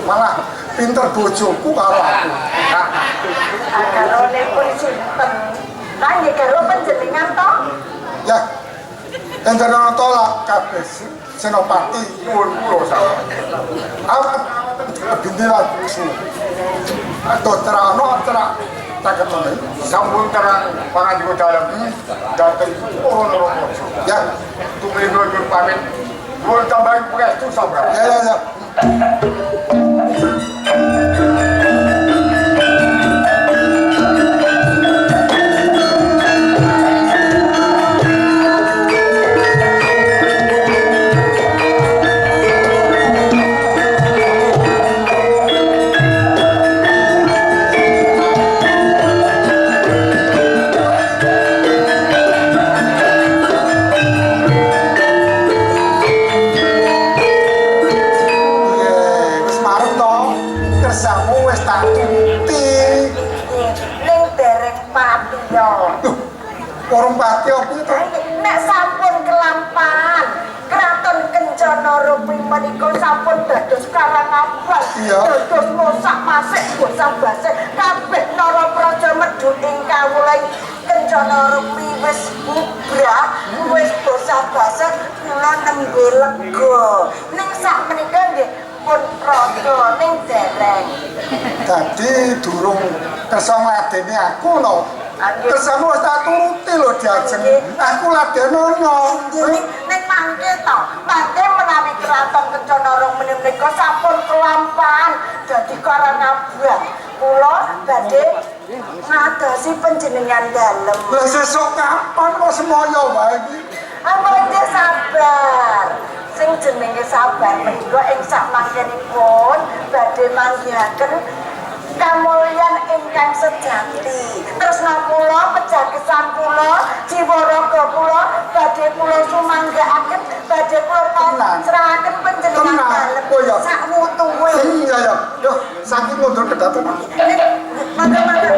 Speaker 2: malah pinter bojoku karo aku.
Speaker 6: Garwane pun sinten. Lah nggih garwa panjenengan to?
Speaker 2: Ya, Endarana tolak kabeh Senopati
Speaker 5: Nuwun kula sawet.
Speaker 2: awak binti lagu atau terano terak tak ketemu
Speaker 5: Sampun terang pangandika dalem dhateng para Romojo.
Speaker 2: ya
Speaker 5: Tumrap nyuwun pamit. Nuwun tambahi pangestu sampeyan.
Speaker 2: ya wis marep to kersamu wis tak tuti
Speaker 6: Ning dereng pati yo.
Speaker 2: orang pati apa itu
Speaker 6: Nek sampun kelampan, Kraton Kencana Rupi menika sampun dados karangabas,
Speaker 2: Iya.
Speaker 6: dados mosak masik bosah basih kabeh Narapraja medhu ing kawula Kencana Rupi wis bubrah, wis bosah basih kula nembe lega. Ning sak menika nggih pun rada ning dereng.
Speaker 2: jadi durung kersa ngladeni aku no kersamu wis tak turuti lho diajeng aku ladenono
Speaker 6: Ning mangke to, mangke menawi Kraton Kencana Rupi menika sampun kelampan dadi karangabas. Kula badhe ngadosi panjenengan dalem.
Speaker 2: lah sesuk kapan kok semoyo wae iki
Speaker 6: Ampun sabar. Sing jenenge sabar menika ing sak mangkenipun badhe manggihaken kamulyan ingkang sejati. Tresna kula, pejagesan kula, jiwa raga kula badhe kula sumanggaaken, badhe kula pasrahaken panjenengan
Speaker 2: Tenang.
Speaker 6: dalem.
Speaker 2: Oh, ya.
Speaker 6: Sak mutuwe.
Speaker 2: iya ya yo sakit mundur kedaton aku
Speaker 6: Mangga-mangga.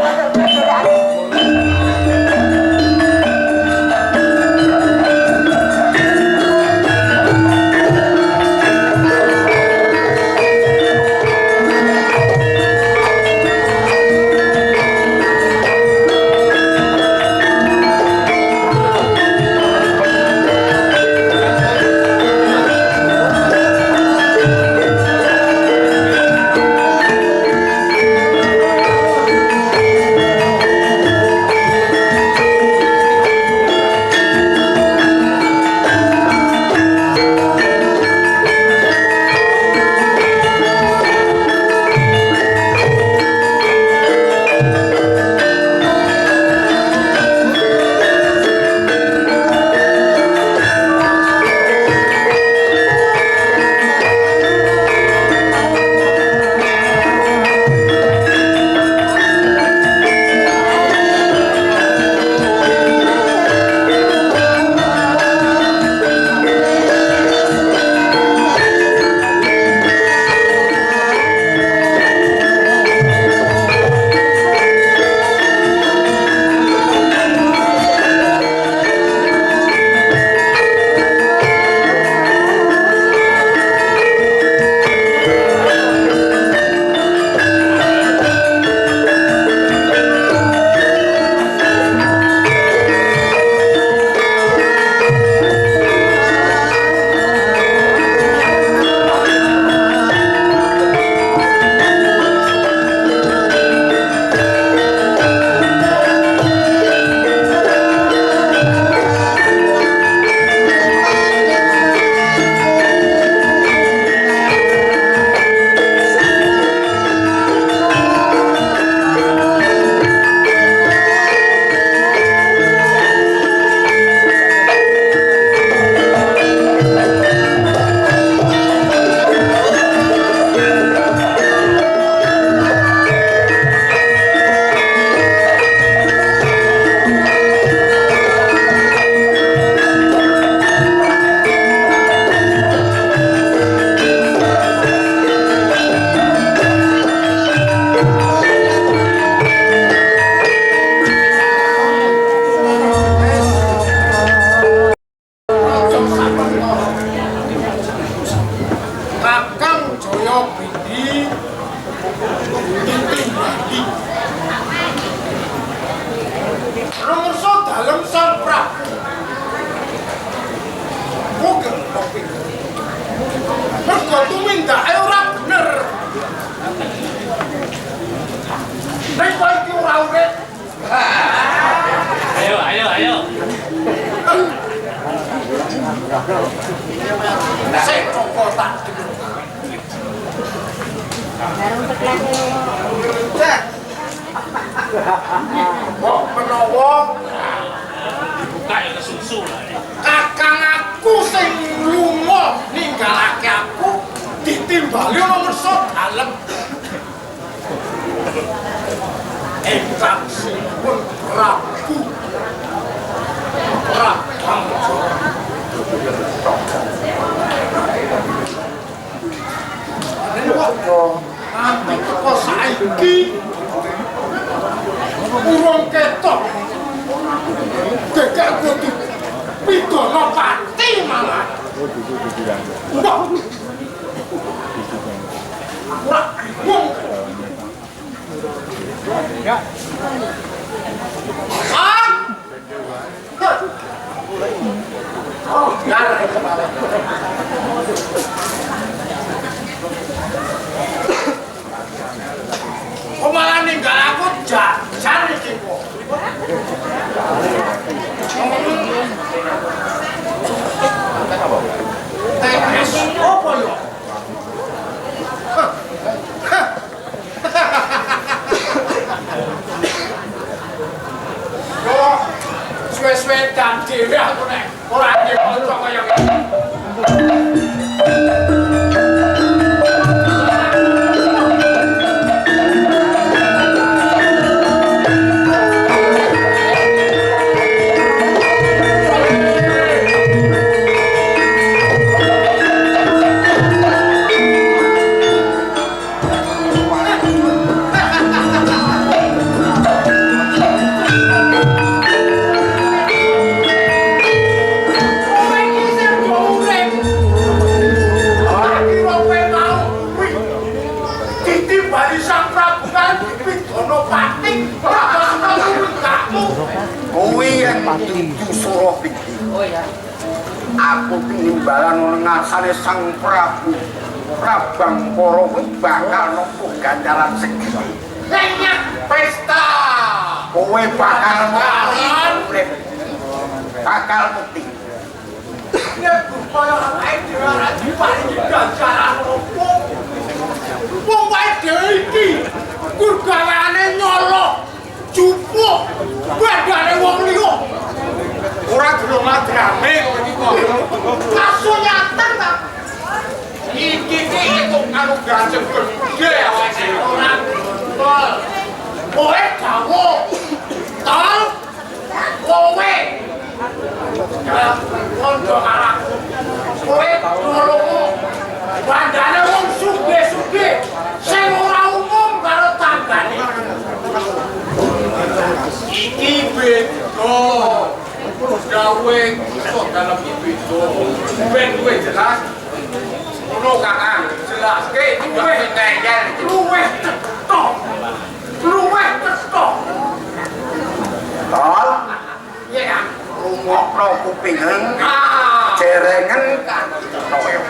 Speaker 8: Jaya Bidi ditimbali. Rumangsa dalem Sang Prabu. Mungkin tapi mergo tumindake ora bener. Nek kowe iki ora urip. Ayo. Sik kok tak. Kok menawa dibuka ya susu lah. Kakang aku sing lunga ninggalake aku ditimbali ana mersa dalem. Engkang sinipun Prabu nanti kok saiki urung ketok dekak kudu pidono pati malah ora bingung ya oh ngarep kepala kok malah ninggal aku jajan iki kok tes apa yo suwe-suwe dan dhewe aku nek ora nyekel kaya ngene. Aku tinimbalan ngarsane Sang Prabu Prabang Para kuwi bakal nampa ganjaran segera. Lenyak pesta. Kowe bakal urip. Bakal mati. Nek kaya awake dhewe ora diparingi ganjaran opo. Wong wae dhewe iki kurgawane nyolok jupuk badane wong liya. Ora gelem madrame iki kok. Langsung nyateng ta. Iki itu karo gajeng gede awake ora. Tol. Kowe kamu. Tol. Kowe. Ya, kondo karaku. Kowe tolongmu. Bandane wong sugih-sugih sing ora umum karo tanggane. Iki beda. Gawe iso dalam itu ben duwe jelas ngono Kakang jelas ke duwe ngeyel luwe cetok tol ya rungokno kupingen jerengen toyo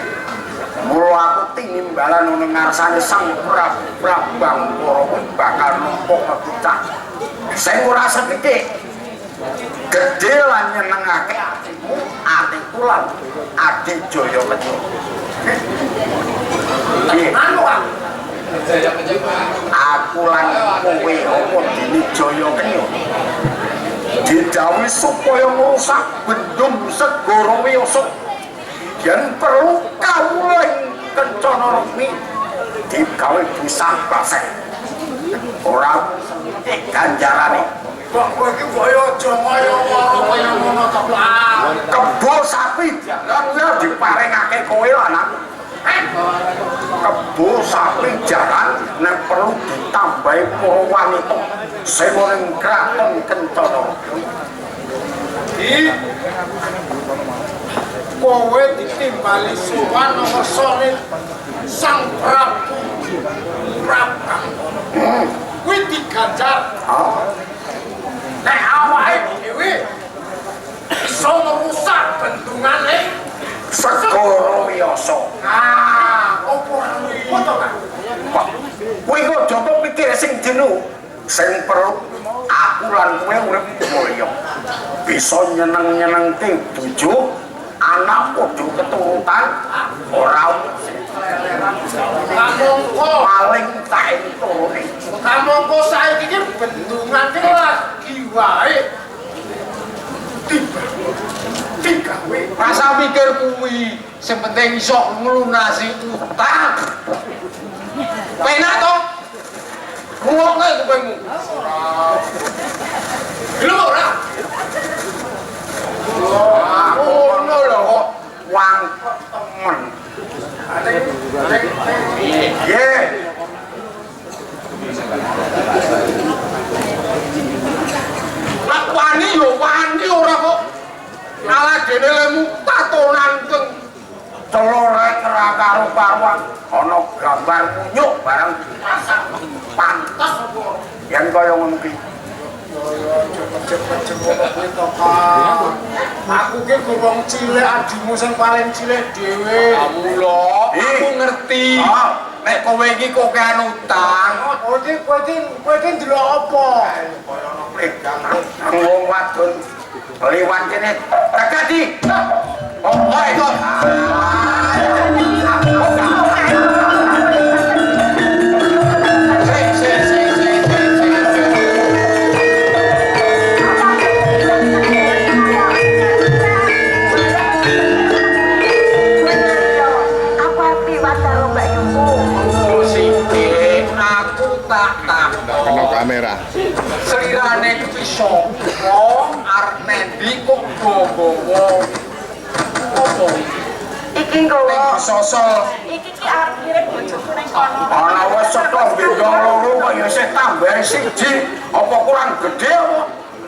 Speaker 8: mula aku tinimbalan nang ngarsane Sang Prabu Prabang Para kuwi bakal numpuk kebicak sing ora sethithik gede lan nyenengake atimu atiku lan Adi Jaya Kejo. Aku lan kowe apa dene Jaya Kejo didhawuhi supaya ngrusak bendung segara Wiyasa yen perlu kawula ing Kencana Remi digawe busah baseh ora ganjarane. Kok kowe iki kaya aja kaya kaya ngono to, Pak. Kebo sapi jalan ya diparingake kowe lan aku. Kebo sapi jalan nek perlu ditambahi para wanita sing ning kraton Kencana. Iki kowe ditimbali sowan nomor sore Sang Prabu kuwi diganjar nek awake dhewe iso merusak bendungane Segara Wiyasa. Opo kuwi foto kan? Kuwi kok aja pikir sing jenu. Sing perlu aku lan kowe urip mulya. Bisa nyeneng-nyenengke bojo, anak padha keturutan ora kamangka paling tak enturune. Kamangka saiki iki bendungan iki lagi wae. Digawe. Rasa mikir kuwi, sing penting iso nglunasi utang. Penak to? Ruwonge kupingmu. Lho ora. Ngono lho kok wang temen. Nggih. Lah wani yo wani ora kok. Ala dene lemu tatonan keng celorek ra karo karuan ana gambar nyuk barang dipasang pantes apa yen kaya ngono ki. Cepet-cepet kuwi to, Pak. Aku ki wong cilik, adimu sing paling cilik dhewe. Mula aku ngerti. Nek kowe iki kok kean utang. Oh, kowe iki ndelok apa? Kaya ono plegang. Wong wadon liwat kene. Tegadi. Oh, itu.
Speaker 9: Kena kamera.
Speaker 8: Selirane iso wong arep nendi kok gowo. Opo?
Speaker 6: Iki nggowo.
Speaker 8: Sosol.
Speaker 7: Iki ki arep ngirim bojoku ning kono.
Speaker 8: Ana wis setong gendong loro kok ya sik tambah siji. Apa kurang gede apa?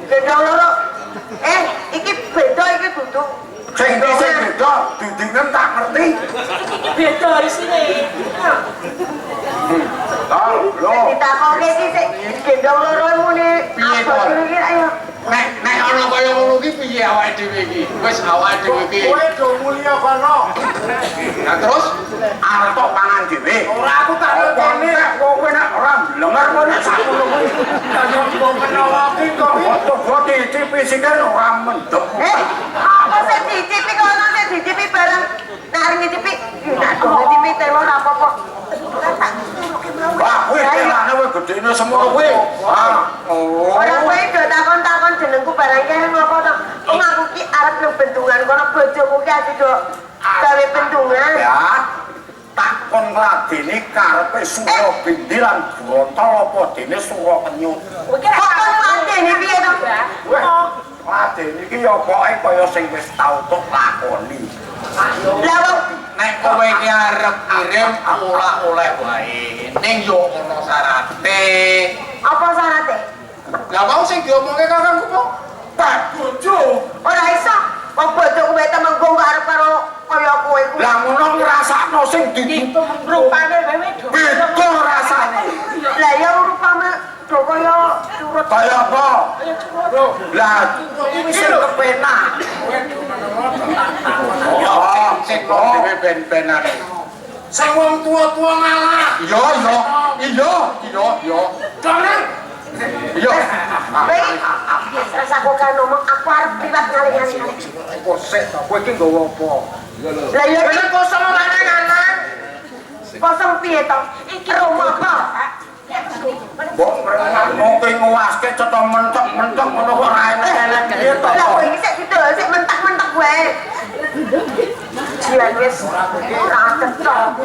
Speaker 6: Gendong loro. Iki beda iki dudu.
Speaker 8: Sing beda, dudingen tak ngerti.
Speaker 7: Beda isine.
Speaker 8: Lho.
Speaker 6: Ditakoke iki sik gendong loro muni.
Speaker 8: Piye to?
Speaker 6: Ayo.
Speaker 8: Nek ana kaya ngono ki piye awake dhewe iki? Wis awake dhewe iki. Kowe do mulya kono. Lah terus arep tok pangan dhewe. Ora aku tak kene. Kowe nek ora blenger kowe nek sakmono kuwi. Kaya wong menawa ki kok coba dicipi sikil ora mendep.
Speaker 6: Apa sih dicipi kono sih dicipi bareng. Nek ngicipi, nek ngicipi telo ora apa-apa.
Speaker 8: Wah, kuwi kelane kowe gedene semono kuwi.
Speaker 6: Ora kowe do takon-takon jenengku barang iki ngopo to? Wong aku ki arep nang bendungan kono bojoku ki ati do gawe bendungan.
Speaker 8: Ya. Takon ngladeni karepe Sura Bindi lan Brata apa dene Sura Kenyut.
Speaker 6: Kok ngladeni piye to?
Speaker 8: Ngladeni iki ya pokoke kaya sing wis tau tok lakoni.
Speaker 6: Lah wong
Speaker 8: Nek kowe iki arep kirim oleh wae. Ning yo ana syarate.
Speaker 6: apa syarate?
Speaker 8: Lah mau sing diomongke kakangku kok Pak bojo.
Speaker 6: Ora iso. Wong bojoku wae temenggung karo kaya kowe kuwi.
Speaker 8: Lah ngono ngrasakno sing ditu
Speaker 7: Rupane wewe do.
Speaker 8: beda rasane.
Speaker 6: Lah ya rupane do kaya curut.
Speaker 8: Kaya apa? Lah iki sing kepenak. Ya, sing dhewe ben-benan. Sing wong tua-tua ngalah. Iya. Jangan. Iya.
Speaker 6: Baik. Rasa kok kan ngomong aku arep privat ngaling-ngaling.
Speaker 8: Kok sik to kowe iki nggawa apa?
Speaker 6: Lah ya iki kosong lanang-lanang. Kosong piye to? Iki rumah apa?
Speaker 8: Mbok mungkin nguaske cetha mentok-mentok ngono kok ora enak-enak piye to?
Speaker 6: Lah kowe iki sik didol sik mentak-mentak wae. Jian wis ora cocok.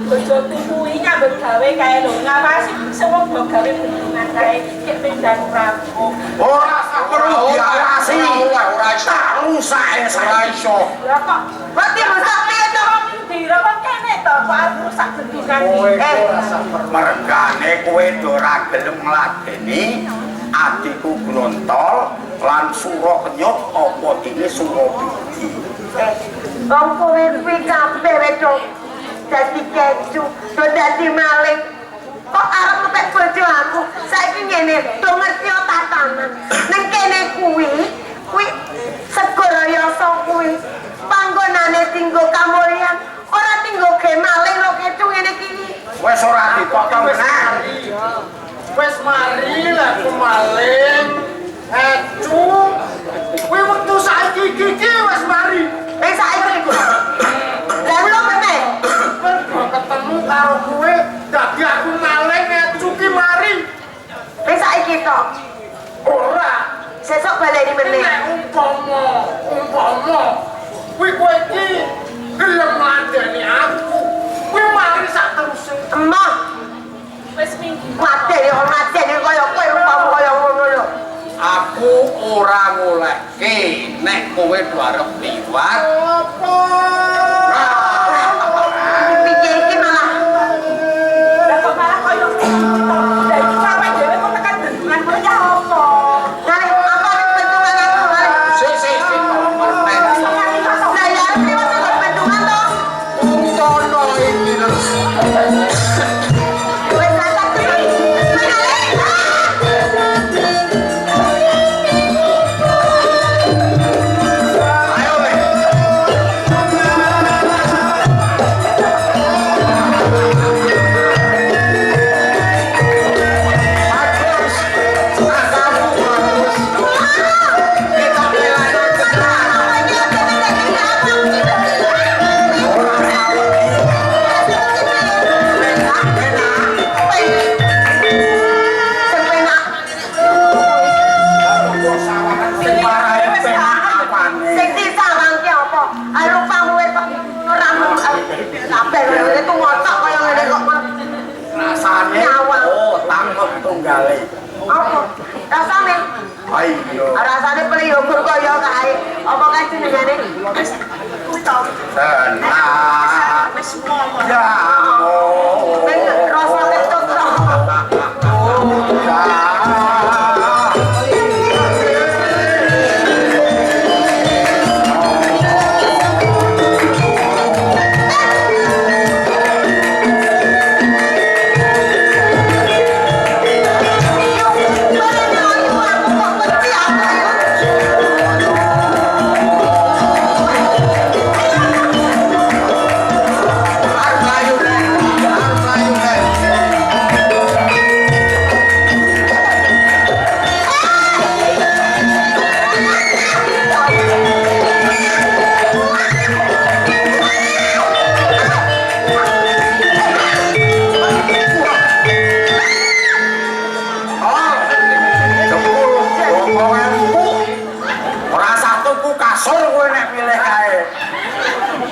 Speaker 7: Bojoku kuwi nyambut gawe kae lho. Ngawasi wong do gawe bendungan kae kek pindang rampung.
Speaker 8: Ora perlu diawasi. Ora iso. Tak rusake ora iso.
Speaker 7: Lah kok
Speaker 6: Berarti rusak piye to?
Speaker 7: dira kok kene to kok arep rusak bendungan
Speaker 8: Kowe
Speaker 7: iki.
Speaker 8: mergane kowe ora gelem ngladeni atiku grontol lan sura kenyot apa dene sura biji.
Speaker 6: Wong kowe kuwi kabeh wedok dadi keju, do dadi maling. Kok arep kepek bojo aku? Saiki ngene, do ngerti tatanan. Nang kene kuwi segara yasa kuwi panggonane tinggo kamulyan, ora tinggo ge maling lo keju ngene iki.
Speaker 8: Wes ora dipotong meneh.
Speaker 4: Wes mari lah ku maling. Ecu. Kuwi wektu saiki iki wes mari.
Speaker 6: Saiki iku. Lah lho meneh.
Speaker 4: Mergo ketemu karo kowe dadi aku maling ecu ki mari.
Speaker 6: Saiki to.
Speaker 4: Ora.
Speaker 6: Sesuk baleni meneh.
Speaker 4: Nek umpama kuwi kowe iki gelem ngladeni aku. Kuwi mari sak teruse.
Speaker 6: Emah.
Speaker 4: Wes minggu.
Speaker 6: Materi kaya kowe rupamu kaya ngono lho.
Speaker 8: Aku ora ngolekke nek kowe arep liwat.
Speaker 4: Apa?
Speaker 6: Piye iki malah.
Speaker 7: Lah kok malah koyo ngono. Lah iki sampe dhewe kok tekan bendungan kowe ya apa?
Speaker 6: Nare apa nek bendungan aku nare.
Speaker 8: Sik
Speaker 6: Lah ya liwat kok bendungan to.
Speaker 8: Untono iki lho.
Speaker 6: Wes lantak iki.
Speaker 8: Ayo le. Bagus. Kamu bagus. Kita belani
Speaker 6: Sing disawang ki apa? Ayo pamu wis ora kabeh itu ngotok kaya ngene kok.
Speaker 8: rasane.
Speaker 6: Nyawang.
Speaker 8: Oh, tangkep tunggale.
Speaker 6: Apa? Rasane?
Speaker 8: Ayo.
Speaker 6: Rasane pelihubur kaya kae. Apa kae jenengane?
Speaker 8: Tenang.
Speaker 6: Wis ngomong.
Speaker 8: Ya.
Speaker 6: Ben rasa kecut to.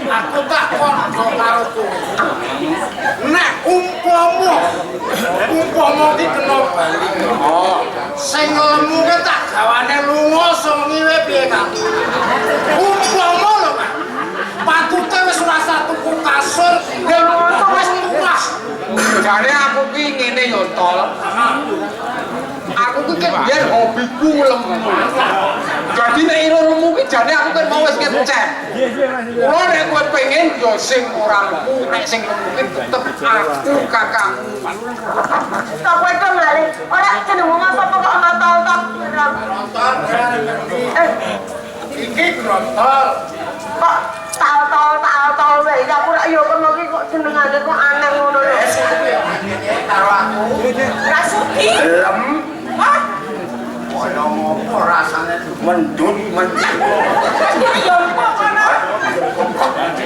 Speaker 4: Aku tak kondo karo kowe. Nek umpama iki kena bali. Oh, sing lemu ke tak gawane lunga songiwe piye kan? Umpama lho, Mas. Patute wis ora tuku kasur, yen wis tuwas.
Speaker 8: Jare aku ki ngene yo tol. Aku ki kan biyen hobiku lemu. Jadi nek ira lemu ki jane aku kan mau wis ngecek. Kulo nek kowe pengen yo sing ora lemu, nek sing lemu ki tetep aku kakangmu.
Speaker 6: Kok kowe to lali? Ora jeneng wong sapa kok ana tol-tol.
Speaker 4: Iki grontol.
Speaker 6: Kok tol-tol wae. Aku ora yo kono ki kok jenengane kok aneh ngono lho.
Speaker 4: Karo aku.
Speaker 6: Rasuki.
Speaker 8: Lem.
Speaker 6: Hah?
Speaker 8: Kaya ngopo rasane mendut.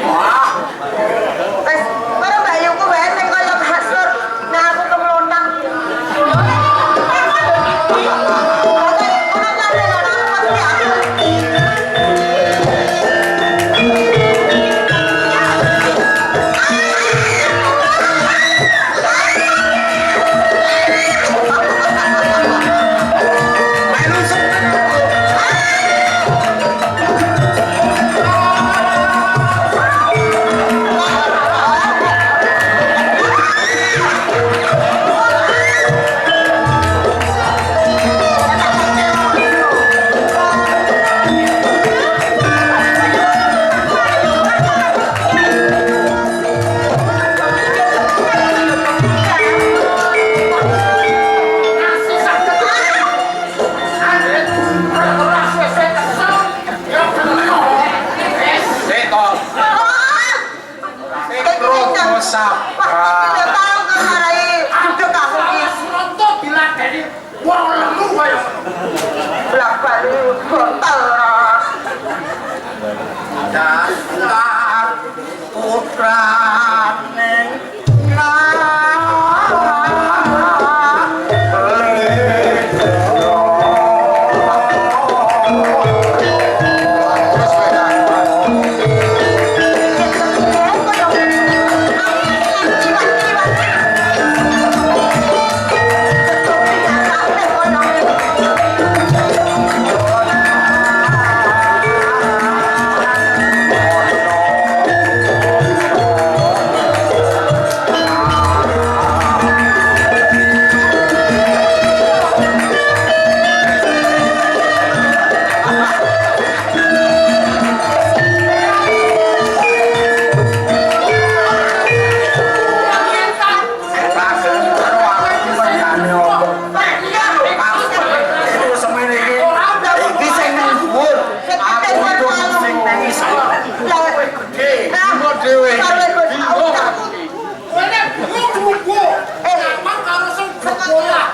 Speaker 8: Wah,
Speaker 6: Wes, karo bayuku wae sing kaya kasur. Nah aku kemlontang.
Speaker 8: melu seneng aku. sabar.
Speaker 6: Ya tau kan marai duduk aku iki.
Speaker 8: Suroto diladeni wong lemu kaya ngono.
Speaker 6: Blak-balik botol.
Speaker 8: Dasar putrane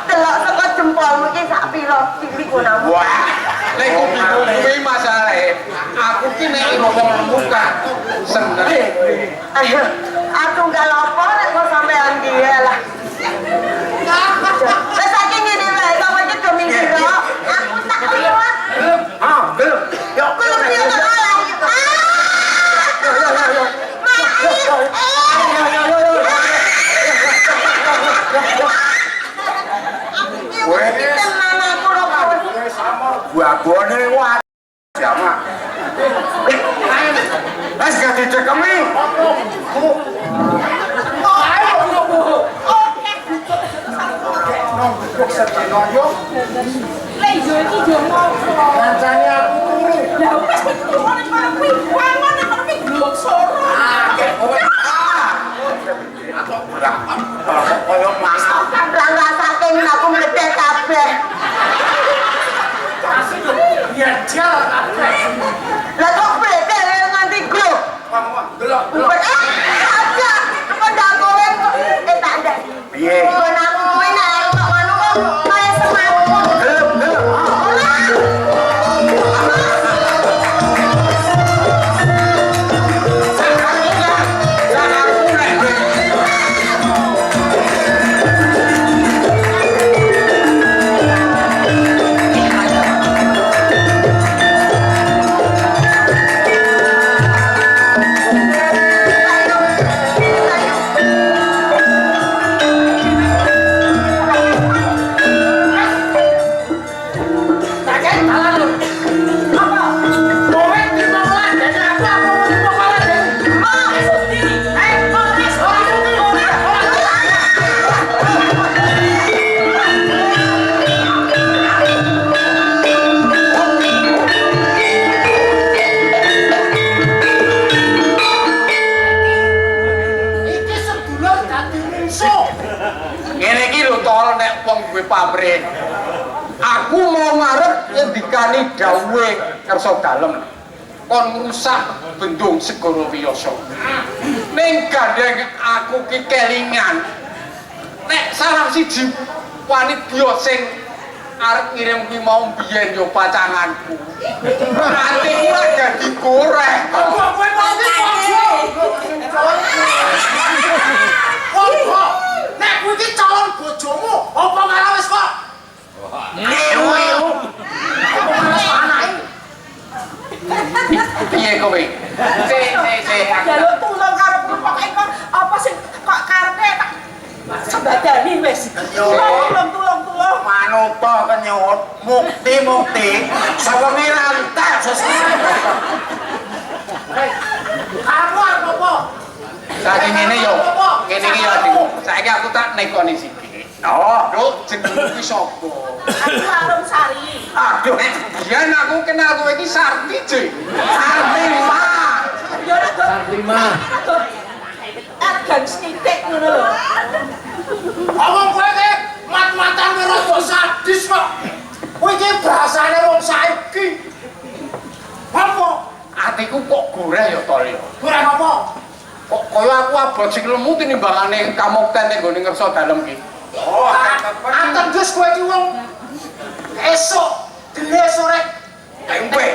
Speaker 6: Delok saka jempolmu iki sak pira cilik gunamu.
Speaker 8: wah, lek kuwi masalahe. Aku ki nek ngomong muka seneng.
Speaker 6: Ayo, aku gak lopo nek kok sampean dia lah. Wes saiki ngene wae, sampe iki do minggir. Aku tak liwat.
Speaker 8: Ah, belum. Yo,
Speaker 6: Kulo piye to ala.
Speaker 8: Babone wae. Jama. Wes gak dicekemi. Kancane aku turu.
Speaker 7: Lah wis kowe turu ning kono kuwi, wangon ning kono kuwi glok soro.
Speaker 8: Atau berapa? Koyo mas.
Speaker 6: Rangga saking aku mledek kabeh.
Speaker 8: Ya jalan kabeh.
Speaker 6: Lah kok mledek nganti glok.
Speaker 8: Delok.
Speaker 6: Aja, kok ndak kowe tak ndak.
Speaker 8: Piye?
Speaker 6: Kok nak kowe nek kok ngono kok kaya semangat.
Speaker 8: pabrik. Aku mau ngarep ngendikani dawuhe kersa dalem. Kon ngrusak bendung Segara Wiyasa. Ning gandeng aku ki kelingan. Nek sarang siji wanita sing arep ngirim kuwi mau biyen yo pacanganku. Atiku lak dadi goreng. Kowe mau nek kuwi ki calon bojomu apa malah wis kok? Apa malah anake? Piye kowe?
Speaker 7: Jaluk tulung karepku pokoke kok apa sing kok karepe tak sebadani wis. Tulung.
Speaker 8: Manuta kenyut, mukti sawengi rantek sesuk. Aku apa? Saiki ngene yo. Ngene iki yo adikku. Saiki aku tak nekoni sithik. Oh, Duk, jenengmu ki sapa?
Speaker 7: Aku Arum Sari.
Speaker 8: Aduh, biyen aku kenal kowe iki Sarti, J. Sarti mah.
Speaker 7: Yo nek Sarti mah. Argan sithik ngono lho.
Speaker 8: Omong kowe ki mat-matan rada sadis kok. Kowe iki bahasane wong saiki. Apa? Atiku kok goreh ya to, Lyo. Goreh apa? Kok kaya aku abot sing lemu tinimbangane kamukten ning gone ngersa dalem ki. Oh,
Speaker 4: Anten Gus kowe iki wong esuk dene sore
Speaker 8: tempe.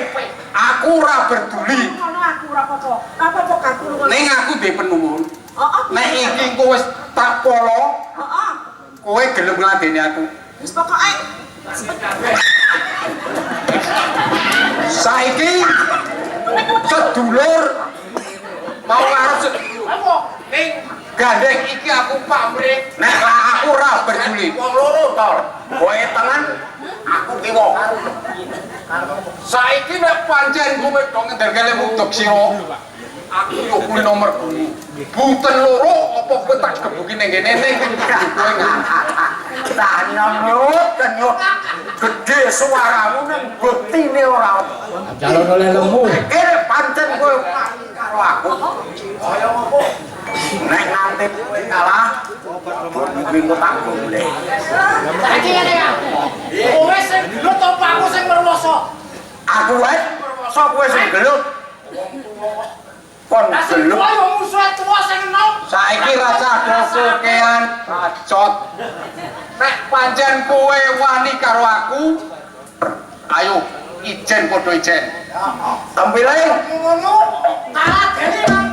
Speaker 8: Aku ora peduli.
Speaker 7: Ngono aku ora apa-apa. Apa-apa aku ngono.
Speaker 8: Ning aku ndek penuwun.
Speaker 7: Heeh.
Speaker 8: Nek iki engko wis tak polo,
Speaker 7: Heeh.
Speaker 8: kowe gelem ngladeni aku.
Speaker 7: Wis pokoke
Speaker 8: Saiki sedulur mau ngarep
Speaker 4: apa ning
Speaker 8: gandeng iki aku pamrih. Nek aku ora peduli.
Speaker 4: wong loro to.
Speaker 8: Kowe tengen, aku kiwa. Saiki nek pancen kowe dong ngenderke mudhek sira. Aku yo kuwi nomor 2. Bunten loro apa kowe tak gebuki ning kene ning kowe
Speaker 5: Tanyut, gede suaramu nang buktine ora.
Speaker 1: Calon oleh lemu.
Speaker 5: Kene pancen kowe karo aku. Kaya apa? Nek nganti kalah, minggu tak golek.
Speaker 4: Saiki ngene ya. Kowe sing gelut apa aku sing merwoso?
Speaker 5: Aku wae sapa kowe sing gelut? Kon
Speaker 4: Lah sing
Speaker 5: gelut.
Speaker 4: tuwa yo musuhe tuwa sing enom.
Speaker 8: saiki rasa dosokean bacot. Nek pancen kowe wani karo aku, ayo ijen padha ijen.
Speaker 5: Tampile.
Speaker 4: Ngono kalah dene nang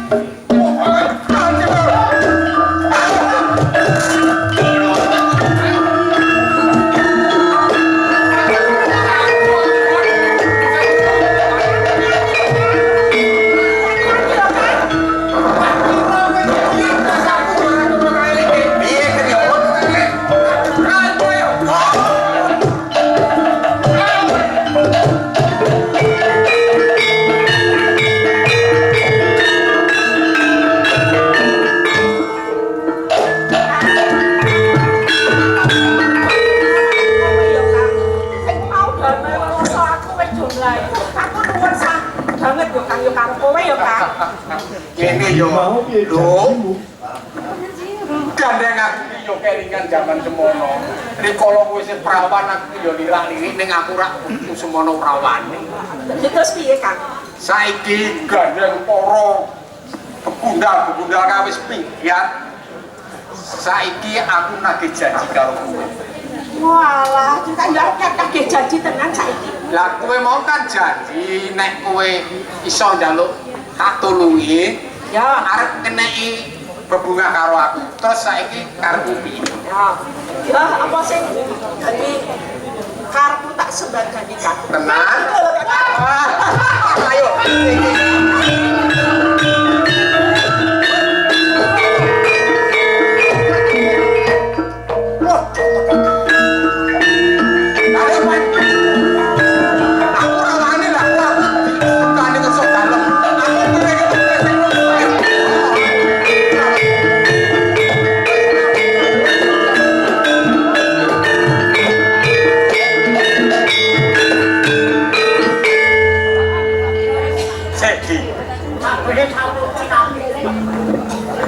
Speaker 8: Kene yo lho. Gandeng aku iki yo kelingan jaman semono. Rikala kowe sing prawan aku yo lirak-lirik ning aku ora kudu semono prawane.
Speaker 7: terus piye, Kang?
Speaker 8: Saiki gandeng para bebundal-bebundal kawis pinggiat. Saiki aku nagih janji karo kowe.
Speaker 7: Walah, kita nggak janji tenan saiki.
Speaker 8: Lah kowe mau kan janji nek kowe iso njaluk tak tulungi,
Speaker 7: Ya,
Speaker 8: arep keneki bebungah karo aku. Terus saiki karepmu piye?
Speaker 7: ya apa sing dadi karepmu tak sembadanikan.
Speaker 8: Tenan? Ayo.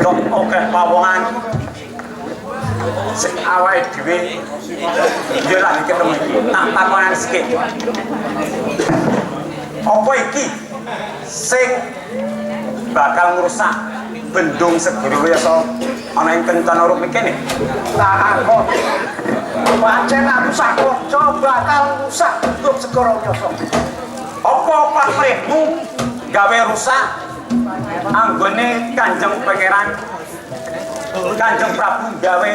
Speaker 5: Dok oke pawongan sing awake dhewe yo lagi ketemu iki tak takonan sikit. Apa iki sing bakal ngrusak bendung Segoro Wiyasa ana ing Kencana Rup kene?
Speaker 4: Lah kok pancen aku sakoco bakal rusak bendung Segoro Wiyasa.
Speaker 5: Apa pamrihmu gawe rusak anggone Kanjeng Pangeran Kanjeng Prabu gawe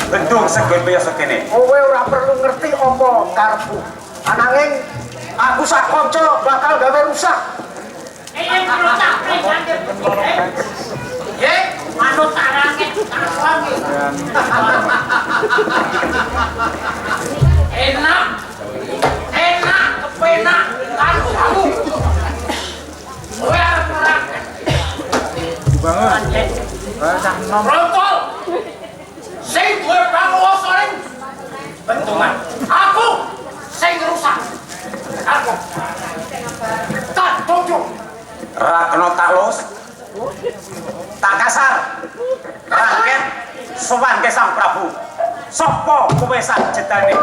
Speaker 5: bendung Segoro Wiyasa kene?
Speaker 4: Kowe ora perlu ngerti apa karepku. Ananging aku sakoco bakal gawe rusak.
Speaker 7: Manut arane tarwangi.
Speaker 4: Enak, kepenak kan kamu. Kowe arep perang. Rontol. Sing duwe panguwasa ning bentungan. Aku sing rusak. Aku. Tak tojo.
Speaker 5: Ra kena tak los, tak kasar, rangket, sowan ke Sang Prabu. Sopo kowe sak jetane?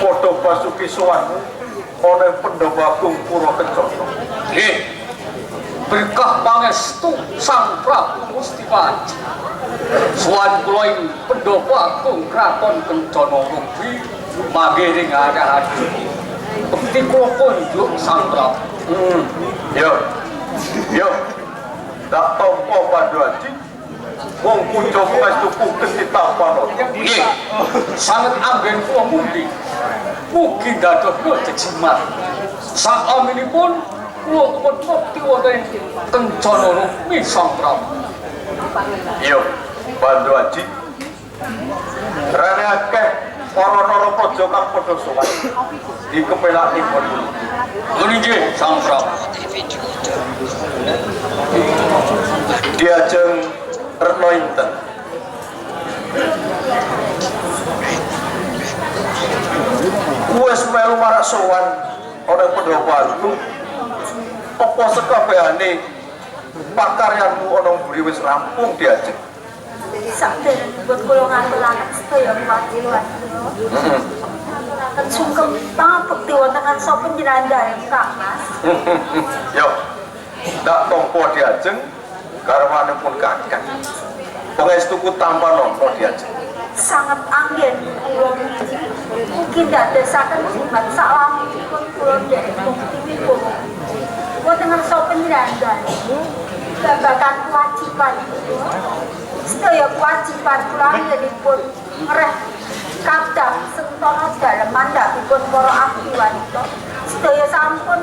Speaker 5: Padha basuki sowanmu ana ing Pandhawa Agung Purakencana.
Speaker 4: Nggih. Berkah pangestu Sang Prabu Mustipaji. Sowan kula ing Pandhawa Agung Kraton Kencana Rubi mangke ing arah-arah. Bekti kula kunjuk Sang Prabu.
Speaker 5: Yo. Tak tampa Pandhawaji. Wong punca pangestu gesti tampana.
Speaker 4: Nggih. Sanget anggen kula mundi. Mugi dados jejimat. Sakaminipun kula bekti wonten Kencana Rubi Sang Prabu.
Speaker 5: Yo, Pandhawaji. Rene akeh para praja kang padha sowan dikepelakipun.
Speaker 4: Nggih, Sang Prabu.
Speaker 5: Diajeng Retno Inten. Wes melu marak sowan ana Pandhawa Agung. Apa sekabehane pakaryanmu ana mburi wis rampung diajeng?
Speaker 6: Sakdereng buat kula ngaturaken sedaya kewajiban. Akan sungkem pangabekti wonten ngarsa panjenengan dalem Kang Mas.
Speaker 5: Yo. Tak tampa diajeng garwanipun kakang. Pangestuku tampana diajeng.
Speaker 6: Sangat anggen kula mungkin dadosaken jimat salamipun kula dherek buktinipun. Wonten ngarsa panjenengan dalem babagan kewajiban. Sedaya kewajiban kula anggenipun ngreh kadang sentana dalem mandhapipun para abdi wanita. Sedaya sampun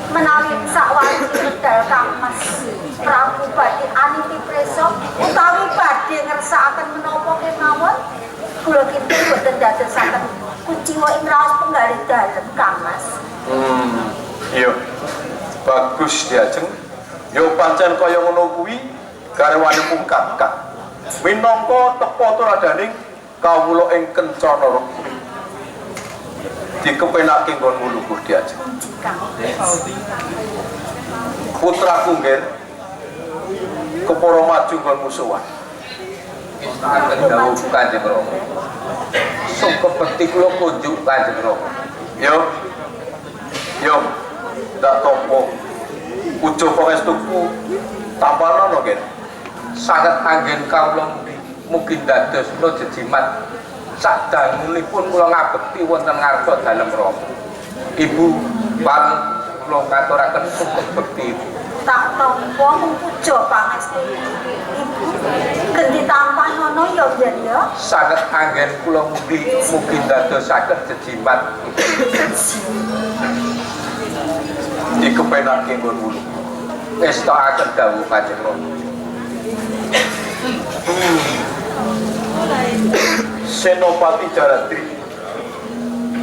Speaker 6: menawi sakwasi medal Kang Mas Prabu badhe aniti presa utawi badhe ngersakaken menapa kemawon kula kinten boten dadosaken kuciwa ing raos penggalih dalem Kang Mas.
Speaker 5: Iya. Bagus diajeng. Yo pancen kaya ngono kuwi garwanipun kakang. Minangka tepa turadaning kawula ing Kencana Rubi. Dikepenake nggon ngulukur diajeng. Putraku nggih kepara maju nggon musuhan.
Speaker 4: Akan dawuh Kanjeng Rama. Sangka bekti kula kunjuk Kanjeng Rama.
Speaker 5: Yo, tak tampa. Ujo pangestuku tampana nggih.
Speaker 4: Sanget anggen kawula mugi dados jejimat. Sadangunipun kula ngabekti wonten ngarsa dalem Rama. Ibu pareng kula ngaturaken sugeng bekti.
Speaker 6: Tak tampa muja pangestu Ibu. Genti tampanono ya yen ya.
Speaker 4: Sanget anggen kula mugi dadosaken jejimat.
Speaker 5: Dikepenake nggon wulu.
Speaker 4: Ngestakaken dawuh Kanjeng Rama.
Speaker 5: Senopati Jaratri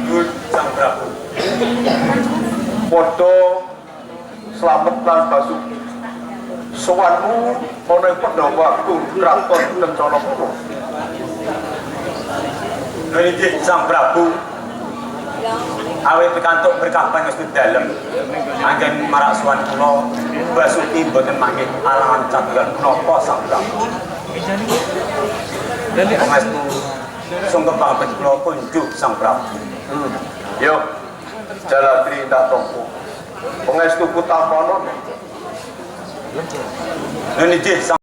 Speaker 5: Yul Sang Prabu padha slamet lan basuki sowanmu ana ing Pandhawa Agung Kraton Kencana Pura.
Speaker 9: Nggih Sang Prabu awit pikantuk berkah pangestu dalem anggen marak sowan kula basuki boten mangke alangan caturan menapa Sang Prabu. Pangestu sungkem pangabekti kula kunjuk Sang Prabu.
Speaker 5: Yo, Jalatri tak tampa. Pangestuku tampana.
Speaker 9: Nggih Sang